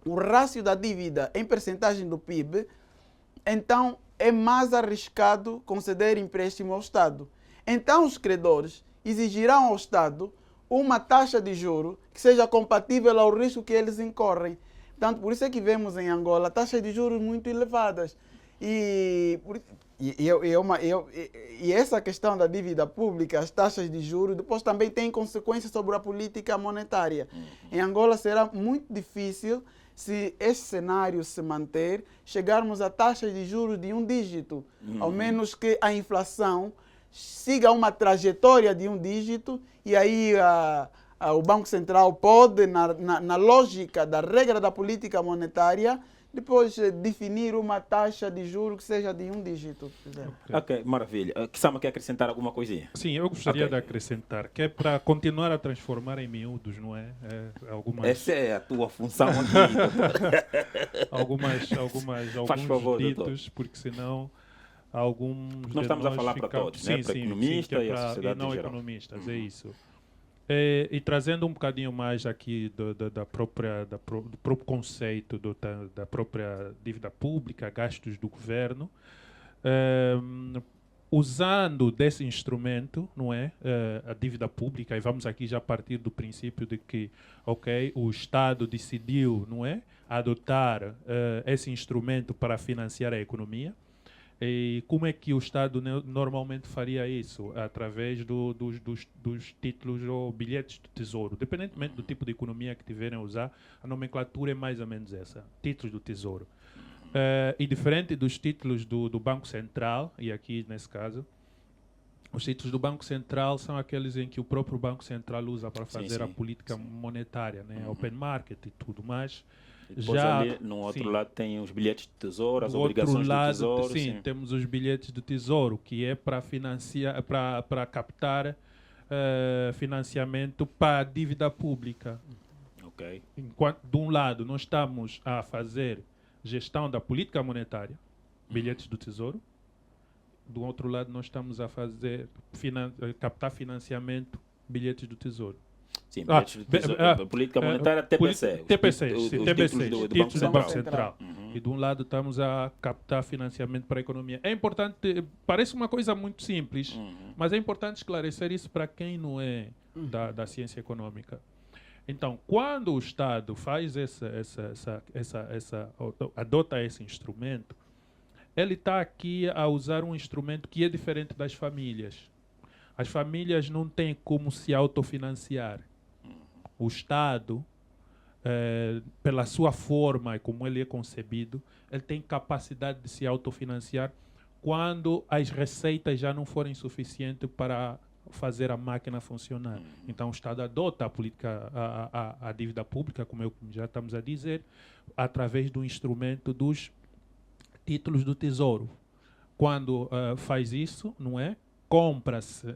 o rácio da dívida em percentagem do PIB, então é mais arriscado conceder empréstimo ao Estado. Então os credores exigirão ao Estado uma taxa de juro que seja compatível ao risco que eles incorrem. Portanto, por isso é que vemos em Angola taxas de juros muito elevadas. E essa questão da dívida pública, as taxas de juros, depois também tem consequências sobre a política monetária. Em Angola será muito difícil, se esse cenário se manter, chegarmos a taxas de juros de um dígito, ao menos que a inflação siga uma trajetória de um dígito, e aí o Banco Central pode, na lógica da regra da política monetária, depois definir uma taxa de juros que seja de um dígito. Por exemplo. Ok, maravilha. Kisama quer acrescentar alguma coisinha? Sim, eu gostaria de acrescentar que é para continuar a transformar em miúdos, não é? Essa é a tua função aqui. alguns favor, ditos, doutor. porque senão alguns nós estamos a falar para todos, né? Para economistas e a sociedade não em geral. economistas, é isso. E trazendo um bocadinho mais aqui do próprio conceito da própria dívida pública, gastos do governo, usando desse instrumento, não é, a dívida pública, e vamos aqui já partir do princípio de que, ok, o Estado decidiu, não é, adotar esse instrumento para financiar a economia. E como é que o Estado normalmente faria isso? Através dos títulos ou bilhetes do Tesouro. Independentemente do tipo de economia que tiverem a usar, a nomenclatura é mais ou menos essa, títulos do Tesouro. E diferente dos títulos do Banco Central, e aqui nesse caso, os títulos do Banco Central são aqueles em que o próprio Banco Central usa para fazer a política monetária, né? Open market e tudo mais. Depois já ali, no outro lado, tem os bilhetes de tesouro, as do obrigações outro lado, do tesouro. Sim, temos os bilhetes do tesouro, que é para financiar, para captar financiamento para a dívida pública. Okay. Enquanto, de um lado, nós estamos a fazer gestão da política monetária, bilhetes do tesouro. Do outro lado, nós estamos a fazer captar financiamento, bilhetes do tesouro. Sim, política monetária, TPC. Títulos do Banco Central. E de um lado estamos a captar financiamento para a economia. É importante, parece uma coisa muito simples, mas é importante esclarecer isso para quem não é da ciência econômica. Então, quando o Estado faz adota esse instrumento, ele está aqui a usar um instrumento que é diferente das famílias. As famílias não têm como se autofinanciar. O Estado, pela sua forma e como ele é concebido, ele tem capacidade de se autofinanciar quando as receitas já não forem suficientes para fazer a máquina funcionar. Então o Estado adota a política, a dívida pública, como já estamos a dizer, através do instrumento dos títulos do Tesouro. Quando faz isso, não é? Compra-se,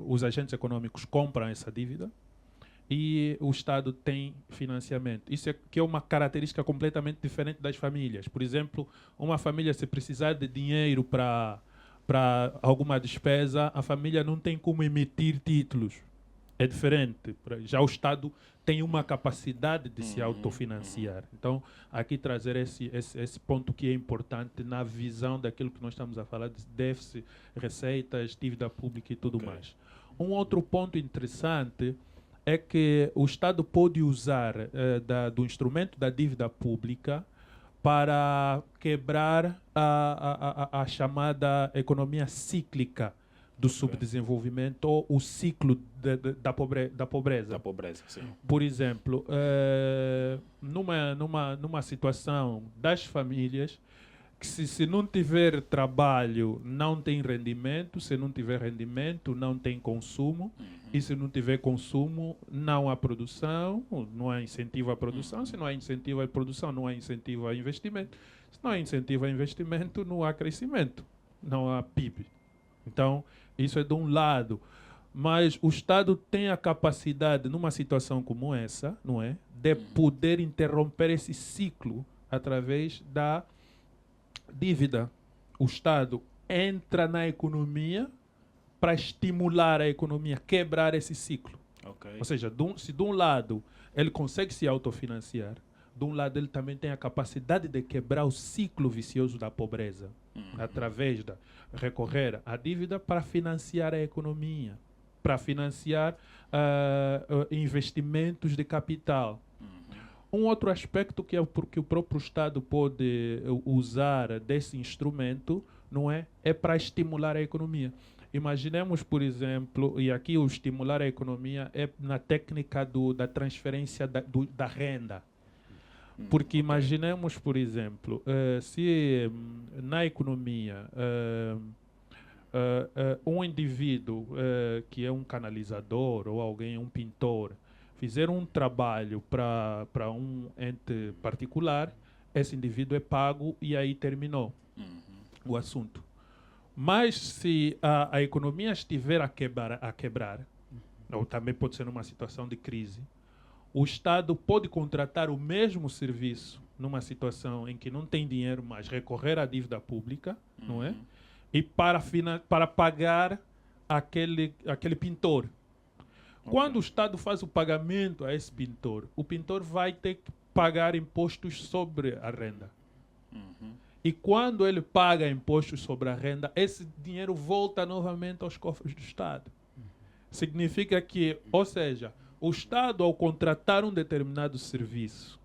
os agentes econômicos compram essa dívida e o Estado tem financiamento. Isso é que é uma característica completamente diferente das famílias. Por exemplo, uma família, se precisar de dinheiro para alguma despesa, a família não tem como emitir títulos. É diferente. Já o Estado tem uma capacidade de se autofinanciar. Então, aqui trazer esse ponto que é importante na visão daquilo que nós estamos a falar de déficit, receitas, dívida pública e tudo mais. Um outro ponto interessante é que o Estado pode usar do instrumento da dívida pública para quebrar a chamada economia cíclica do subdesenvolvimento ou o ciclo da pobreza. Da pobreza, sim. Por exemplo, numa situação das famílias que se não tiver trabalho, não tem rendimento, se não tiver rendimento, não tem consumo, e se não tiver consumo, não há produção, não há incentivo à produção, se não há incentivo à produção, não há incentivo a investimento, se não há incentivo a investimento, não há crescimento, não há PIB. Então, isso é de um lado. Mas o Estado tem a capacidade, numa situação como essa, não é, de poder interromper esse ciclo através da dívida. O Estado entra na economia para estimular a economia, quebrar esse ciclo. Ou seja, se de um lado ele consegue se autofinanciar, de um lado, ele também tem a capacidade de quebrar o ciclo vicioso da pobreza, através de recorrer à dívida para financiar a economia, para financiar investimentos de capital. Um outro aspecto que é porque o próprio Estado pode usar desse instrumento, não é? É para estimular a economia. Imaginemos, por exemplo, e aqui o estimular a economia é na técnica da transferência da renda. Porque imaginemos, por exemplo, se na economia um indivíduo que é um canalizador ou alguém, um pintor, fizer um trabalho para um ente particular, esse indivíduo é pago e aí terminou o assunto. Mas se a economia estiver a quebrar, ou também pode ser numa situação de crise, o Estado pode contratar o mesmo serviço numa situação em que não tem dinheiro mais, recorrer à dívida pública, não é? E para pagar aquele pintor. Quando o Estado faz o pagamento a esse pintor, o pintor vai ter que pagar impostos sobre a renda. E quando ele paga impostos sobre a renda, esse dinheiro volta novamente aos cofres do Estado. Significa que, ou seja, o Estado, ao contratar um determinado serviço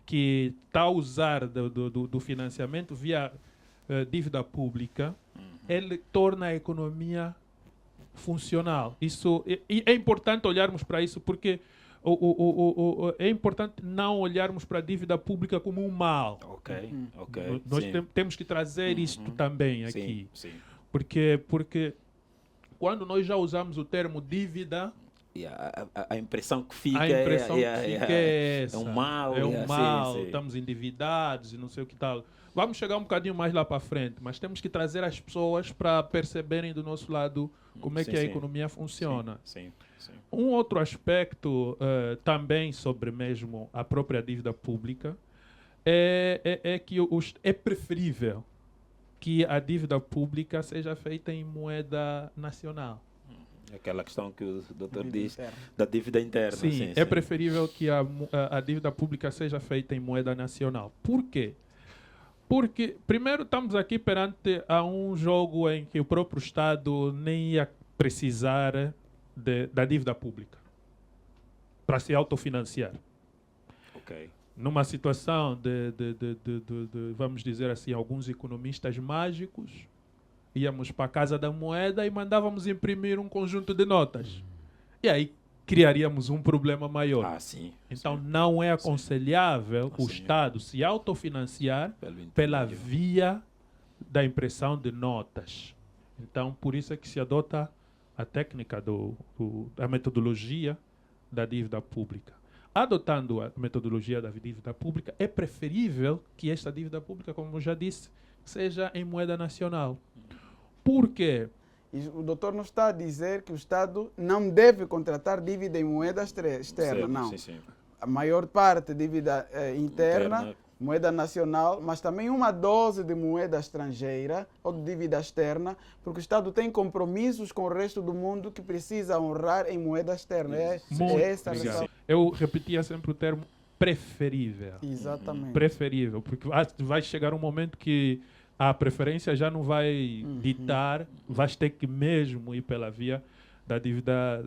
que está a usar do financiamento via dívida pública, ele torna a economia funcional. Isso é importante olharmos para isso, porque é importante não olharmos para a dívida pública como um mal. Nós temos que trazer isto também aqui. Sim. Porque quando nós já usamos o termo dívida, a impressão que fica, é essa. É um mal. É um mal, sim. estamos endividados e não sei o que tal. Vamos chegar um bocadinho mais lá para frente, mas temos que trazer as pessoas para perceberem do nosso lado como é que a economia funciona. Sim. Um outro aspecto também sobre mesmo a própria dívida pública é que é preferível que a dívida pública seja feita em moeda nacional. Aquela questão que o doutor diz da dívida interna. Sim, é preferível que a dívida pública seja feita em moeda nacional. Por quê? Porque, primeiro, estamos aqui perante a um jogo em que o próprio Estado nem ia precisar da dívida pública para se autofinanciar. Numa situação de, vamos dizer assim, alguns economistas mágicos, íamos para a Casa da Moeda e mandávamos imprimir um conjunto de notas. E aí criaríamos um problema maior. Então não é aconselhável o Estado se autofinanciar pela via da impressão de notas. Então por isso é que se adota a técnica a metodologia da dívida pública. Adotando a metodologia da dívida pública, é preferível que esta dívida pública, como eu já disse, seja em moeda nacional. Por quê? E o doutor não está a dizer que o Estado não deve contratar dívida em moeda externa, não. Sim. A maior parte dívida interna, moeda nacional, mas também uma dose de moeda estrangeira ou de dívida externa, porque o Estado tem compromissos com o resto do mundo que precisa honrar em moeda externa. É essa a razão. Eu repetia sempre o termo preferível. Exatamente. Preferível, porque vai chegar um momento que a preferência já não vai ditar, vais ter que mesmo ir pela via da dívida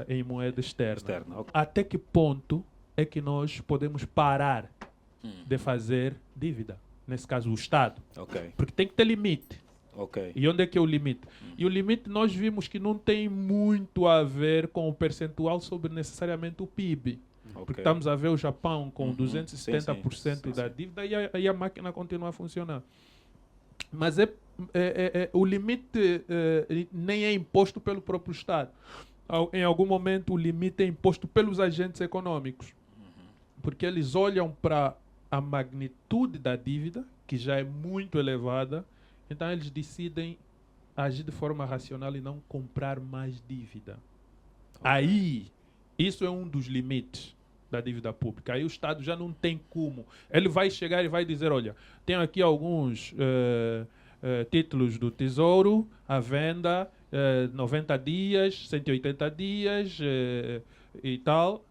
em moeda externa. Até que ponto é que nós podemos parar de fazer dívida? Nesse caso, o Estado. Porque tem que ter limite. E onde é que é o limite? E o limite nós vimos que não tem muito a ver com o percentual sobre necessariamente o PIB. Porque estamos a ver o Japão com 270% da dívida e a máquina continua a funcionar. Mas o limite nem é imposto pelo próprio Estado. Em algum momento o limite é imposto pelos agentes econômicos. Porque eles olham para a magnitude da dívida, que já é muito elevada, então eles decidem agir de forma racional e não comprar mais dívida. Aí, isso é um dos limites da dívida pública. Aí o Estado já não tem como. Ele vai chegar e vai dizer, olha, tenho aqui alguns títulos do Tesouro à venda, 90 dias, 180 dias e tal.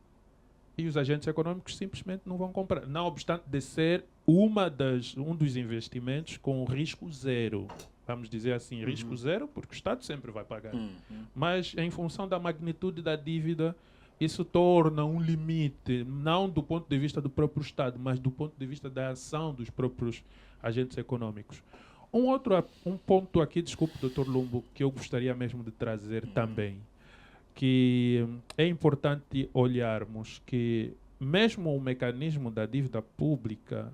e os agentes econômicos simplesmente não vão comprar. Não obstante de ser um dos investimentos com risco zero. Vamos dizer assim, risco zero, porque o Estado sempre vai pagar. Mas em função da magnitude da dívida, isso torna um limite, não do ponto de vista do próprio Estado, mas do ponto de vista da ação dos próprios agentes econômicos. Um ponto aqui, desculpe, Dr. Lumbo, que eu gostaria mesmo de trazer também, que é importante olharmos que mesmo o mecanismo da dívida pública,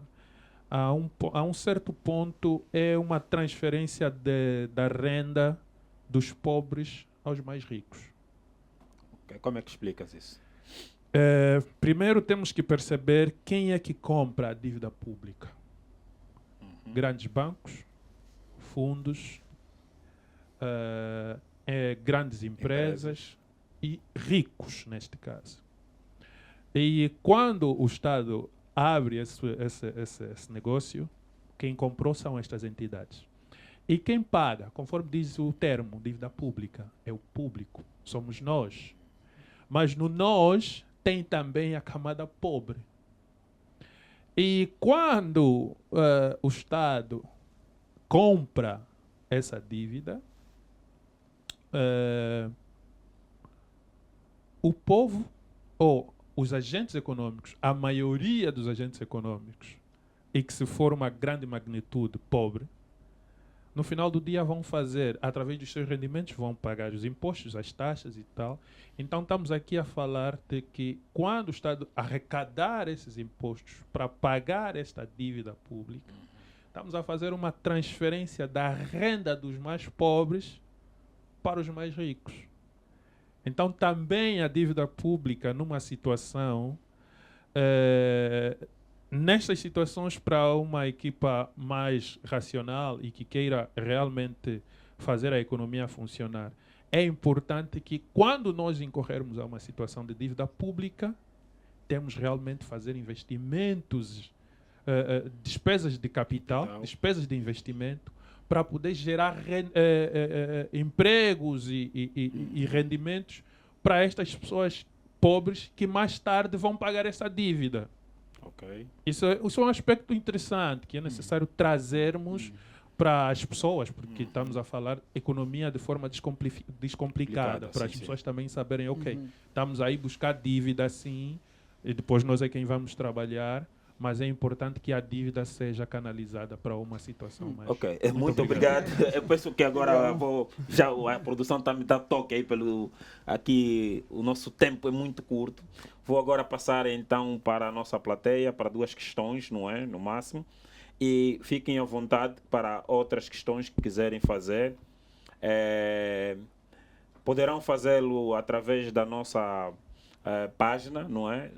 a um certo ponto, é uma transferência da renda dos pobres aos mais ricos. Okay. Como é que explicas isso? Primeiro temos que perceber quem é que compra a dívida pública. Grandes bancos, fundos, grandes empresas e ricos, neste caso. E quando o Estado abre esse negócio, quem comprou são estas entidades. E quem paga, conforme diz o termo, dívida pública, é o público, somos nós. Mas no nós tem também a camada pobre. E quando o Estado compra essa dívida, o povo, ou os agentes econômicos, a maioria dos agentes econômicos, e que se for uma grande magnitude pobre, no final do dia vão fazer, através dos seus rendimentos, vão pagar os impostos, as taxas e tal. Então estamos aqui a falar de que quando o Estado arrecadar esses impostos para pagar esta dívida pública, estamos a fazer uma transferência da renda dos mais pobres para os mais ricos. Então também a dívida pública numa situação... nestas situações, para uma equipa mais racional e que queira realmente fazer a economia funcionar, é importante que, quando nós incorrermos a uma situação de dívida pública, temos realmente fazer investimentos, despesas de capital, despesas de investimento, para poder gerar empregos e rendimentos para estas pessoas pobres que mais tarde vão pagar essa dívida. Okay. Isso é um aspecto interessante que é necessário trazermos para as pessoas, porque estamos a falar economia de forma descomplicada, para as pessoas também saberem, ok, estamos aí buscar dívida sim, e depois nós é quem vamos trabalhar, mas é importante que a dívida seja canalizada para uma situação mais... Ok, muito obrigado. Eu penso que agora a produção está me dando toque aí aqui, o nosso tempo é muito curto. Vou agora passar então para a nossa plateia, para 2 questões, não é? No máximo. E fiquem à vontade para outras questões que quiserem fazer. Poderão fazê-lo através da nossa página, não é?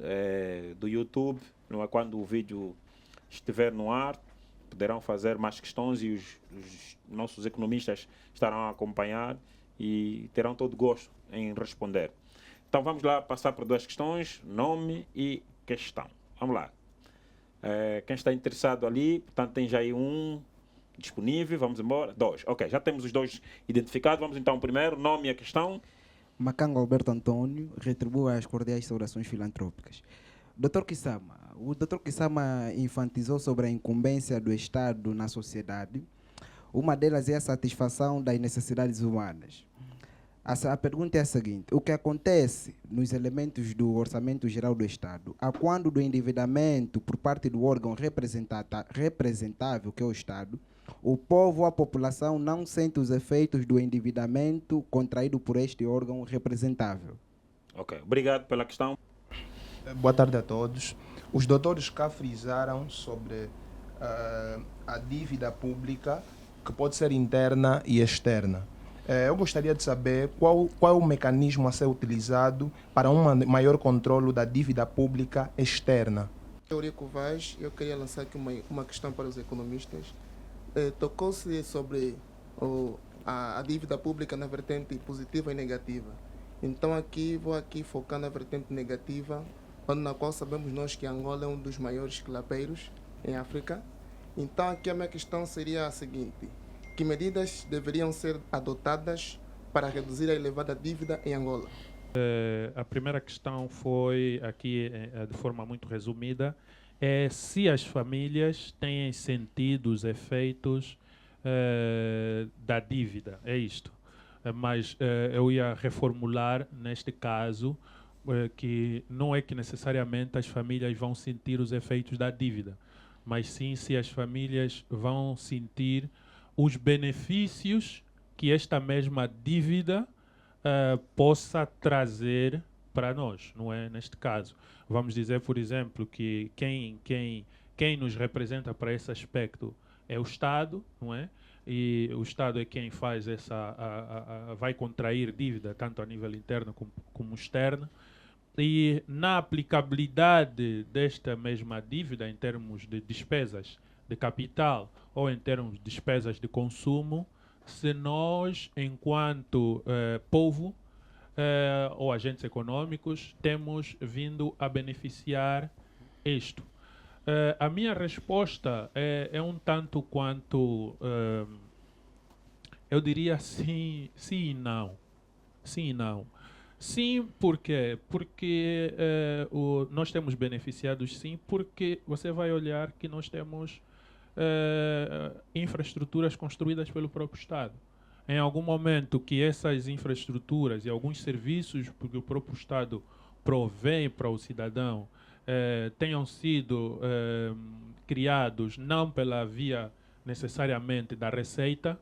Do YouTube. Não é? Quando o vídeo estiver no ar, poderão fazer mais questões e os nossos economistas estarão a acompanhar e terão todo gosto em responder. Então vamos lá passar por 2 questões, nome e questão. Vamos lá. Quem está interessado ali, portanto tem já aí um disponível, vamos embora. 2, ok, já temos os 2 identificados. Vamos então primeiro, nome e a questão. Macanga Alberto Antônio retribui as cordiais saudações filantrópicas. Dr. Kisama, o Dr. Kisama enfatizou sobre a incumbência do Estado na sociedade. Uma delas é a satisfação das necessidades humanas. A pergunta é a seguinte: o que acontece nos elementos do Orçamento Geral do Estado, a quando do endividamento por parte do órgão representável, que é o Estado, o povo, a população, não sente os efeitos do endividamento contraído por este órgão representável? Ok, obrigado pela questão. Boa tarde a todos. Os doutores cá frisaram sobre a dívida pública, que pode ser interna e externa. Eu gostaria de saber qual é o mecanismo a ser utilizado para um maior controle da dívida pública externa. Eurico Vaz, eu queria lançar aqui uma questão para os economistas. Tocou-se sobre a dívida pública na vertente positiva e negativa. Então vou focar na vertente negativa, na qual sabemos nós que Angola é um dos maiores clapeiros em África. Então aqui a minha questão seria a seguinte: que medidas deveriam ser adotadas para reduzir a elevada dívida em Angola? A primeira questão foi, aqui de forma muito resumida, é se as famílias têm sentido os efeitos da dívida. É isto. Mas eu ia reformular neste caso que não é que necessariamente as famílias vão sentir os efeitos da dívida, mas sim se as famílias vão sentir os benefícios que esta mesma dívida possa trazer para nós, não é? Neste caso, vamos dizer, por exemplo, que quem nos representa para esse aspecto é o Estado, não é? E o Estado é quem faz vai contrair dívida tanto a nível interno como externo. E na aplicabilidade desta mesma dívida em termos de despesas de capital ou em termos de despesas de consumo, se nós, enquanto povo ou agentes econômicos, temos vindo a beneficiar isto. A minha resposta é um tanto quanto, eu diria sim e não. Sim e não. Sim, por quê? Porque nós temos beneficiados, sim, porque você vai olhar que nós temos infraestruturas construídas pelo próprio Estado. Em algum momento que essas infraestruturas e alguns serviços que o próprio Estado provém para o cidadão tenham sido criados não pela via necessariamente da receita,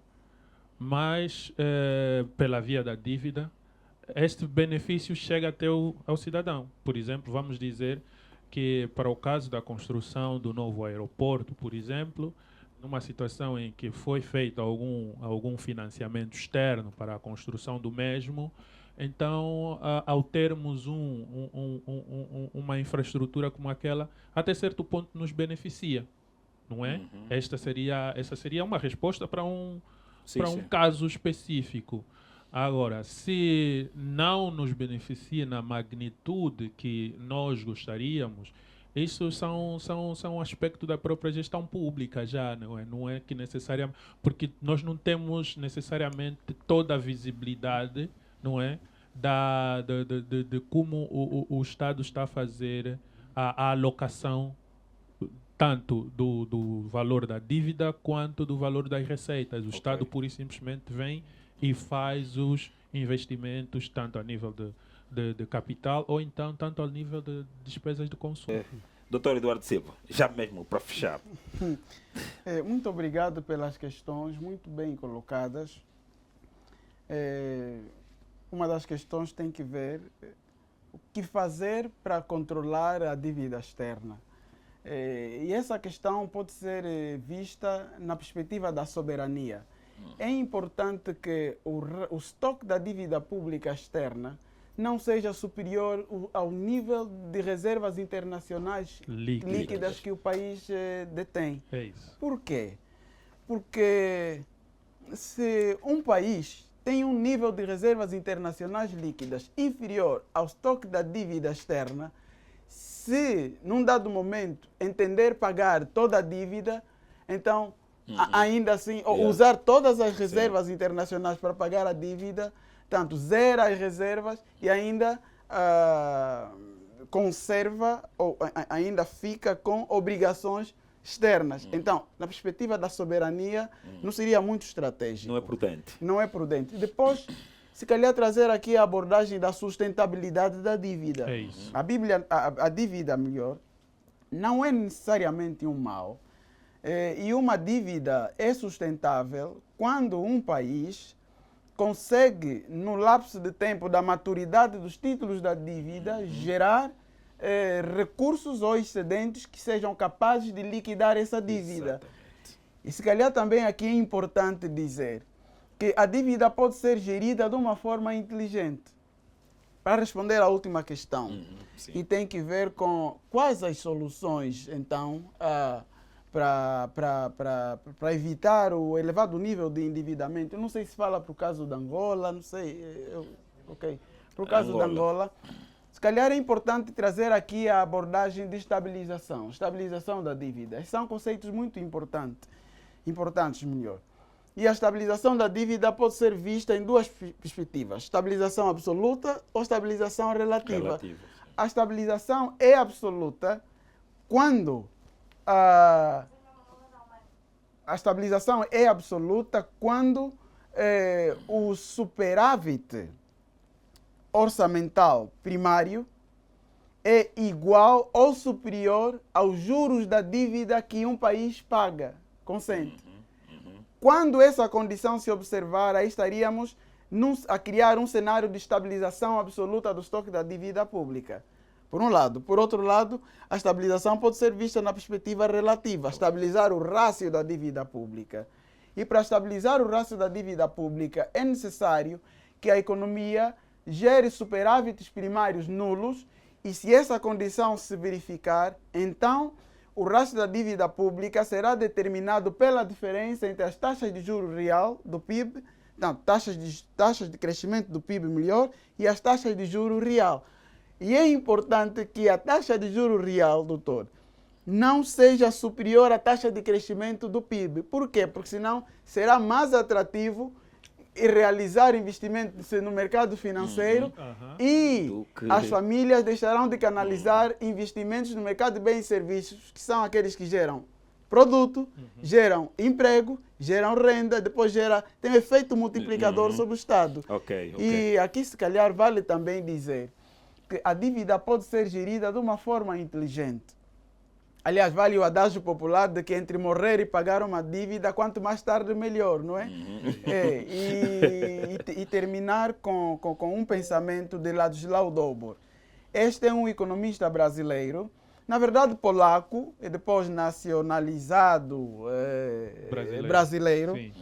mas pela via da dívida, este benefício chega até ao cidadão. Por exemplo, vamos dizer que para o caso da construção do novo aeroporto, por exemplo, numa situação em que foi feito algum financiamento externo para a construção do mesmo, então, ao termos uma infraestrutura como aquela, até certo ponto nos beneficia, não é? Uhum. Essa seria uma resposta para um Sim. caso específico. Agora, se não nos beneficia na magnitude que nós gostaríamos, isso são aspectos da própria gestão pública já, não é? Não é que necessariamente... Porque nós não temos necessariamente toda a visibilidade, não é? De como o Estado está a fazer a alocação tanto do valor da dívida quanto do valor das receitas. O Estado pura e simplesmente vem e faz os investimentos tanto a nível de capital ou então tanto a nível de despesas de consumo. Doutor Eduardo Silva, já mesmo para fechar. Muito obrigado pelas questões, muito bem colocadas. Uma das questões tem que ver o que fazer para controlar a dívida externa. E essa questão pode ser vista na perspectiva da soberania. É importante que o estoque da dívida pública externa não seja superior ao nível de reservas internacionais líquidas que o país detém. É isso. Por quê? Porque se um país tem um nível de reservas internacionais líquidas inferior ao estoque da dívida externa, se num dado momento entender pagar toda a dívida, então ainda assim, usar todas as reservas internacionais para pagar a dívida, tanto zera as reservas e ainda conserva ou ainda fica com obrigações externas. Então, na perspectiva da soberania, não seria muito estratégico. Não é prudente. Não é prudente. Depois, se calhar trazer aqui a abordagem da sustentabilidade da dívida. É isso. A dívida, melhor, não é necessariamente um mal. E uma dívida é sustentável quando um país consegue, no lapso de tempo da maturidade dos títulos da dívida, gerar recursos ou excedentes que sejam capazes de liquidar essa dívida. Exatamente. E se calhar também aqui é importante dizer que a dívida pode ser gerida de uma forma inteligente. Para responder à última questão, e tem que ver com quais as soluções, então, para evitar o elevado nível de endividamento. Eu não sei se fala para o caso da Angola, não sei. Para o caso da Angola, se calhar é importante trazer aqui a abordagem de estabilização da dívida. Esses são conceitos muito importantes melhor. E a estabilização da dívida pode ser vista em duas perspectivas: estabilização absoluta ou estabilização relativa. A estabilização é absoluta quando a estabilização é absoluta quando o superávit orçamental primário é igual ou superior aos juros da dívida que um país paga, consente. Quando essa condição se observar, aí estaríamos a criar um cenário de estabilização absoluta do estoque da dívida pública. Por um lado. Por outro lado, a estabilização pode ser vista na perspectiva relativa, estabilizar o rácio da dívida pública. E para estabilizar o rácio da dívida pública é necessário que a economia gere superávites primários nulos, e se essa condição se verificar, então o rácio da dívida pública será determinado pela diferença entre as taxas de juros real do PIB, não, taxas de crescimento do PIB melhor, e as taxas de juros real. E é importante que a taxa de juros real, doutor, não seja superior à taxa de crescimento do PIB. Por quê? Porque senão será mais atrativo realizar investimentos no mercado financeiro e as famílias deixarão de canalizar investimentos no mercado de bens e serviços, que são aqueles que geram produto, geram emprego, geram renda, depois tem efeito multiplicador sobre o Estado. E aqui, se calhar, vale também dizer que a dívida pode ser gerida de uma forma inteligente. Aliás, vale o adágio popular de que entre morrer e pagar uma dívida, quanto mais tarde melhor, não é? E terminar com um pensamento de Ladislau Dobor. Este é um economista brasileiro, na verdade polaco, e depois nacionalizado brasileiro. Sim.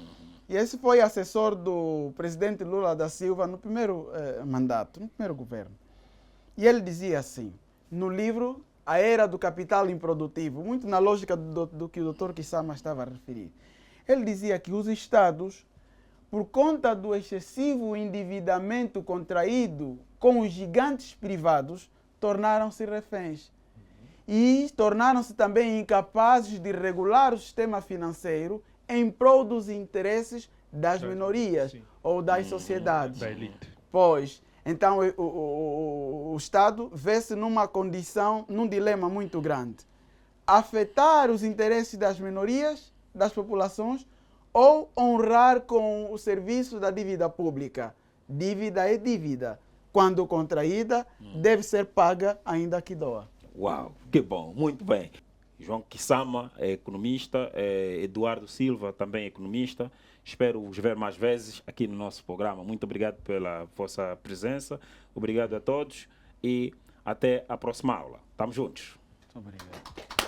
E esse foi assessor do presidente Lula da Silva no primeiro mandato, no primeiro governo. E ele dizia assim, no livro A Era do Capital Improdutivo, muito na lógica do que o Dr. Kisama estava a referir. Ele dizia que os Estados, por conta do excessivo endividamento contraído com os gigantes privados, tornaram-se reféns. E tornaram-se também incapazes de regular o sistema financeiro em prol dos interesses das minorias ou das sociedades. Da elite. Pois, então o Estado vê-se numa condição, num dilema muito grande. Afetar os interesses das minorias, das populações, ou honrar com o serviço da dívida pública. Dívida é dívida. Quando contraída, deve ser paga ainda que doa. Uau, que bom, muito bem. João Kisama é economista, Eduardo Silva também é economista. Espero vos ver mais vezes aqui no nosso programa. Muito obrigado pela vossa presença. Obrigado a todos e até a próxima aula. Estamos juntos. Muito obrigado.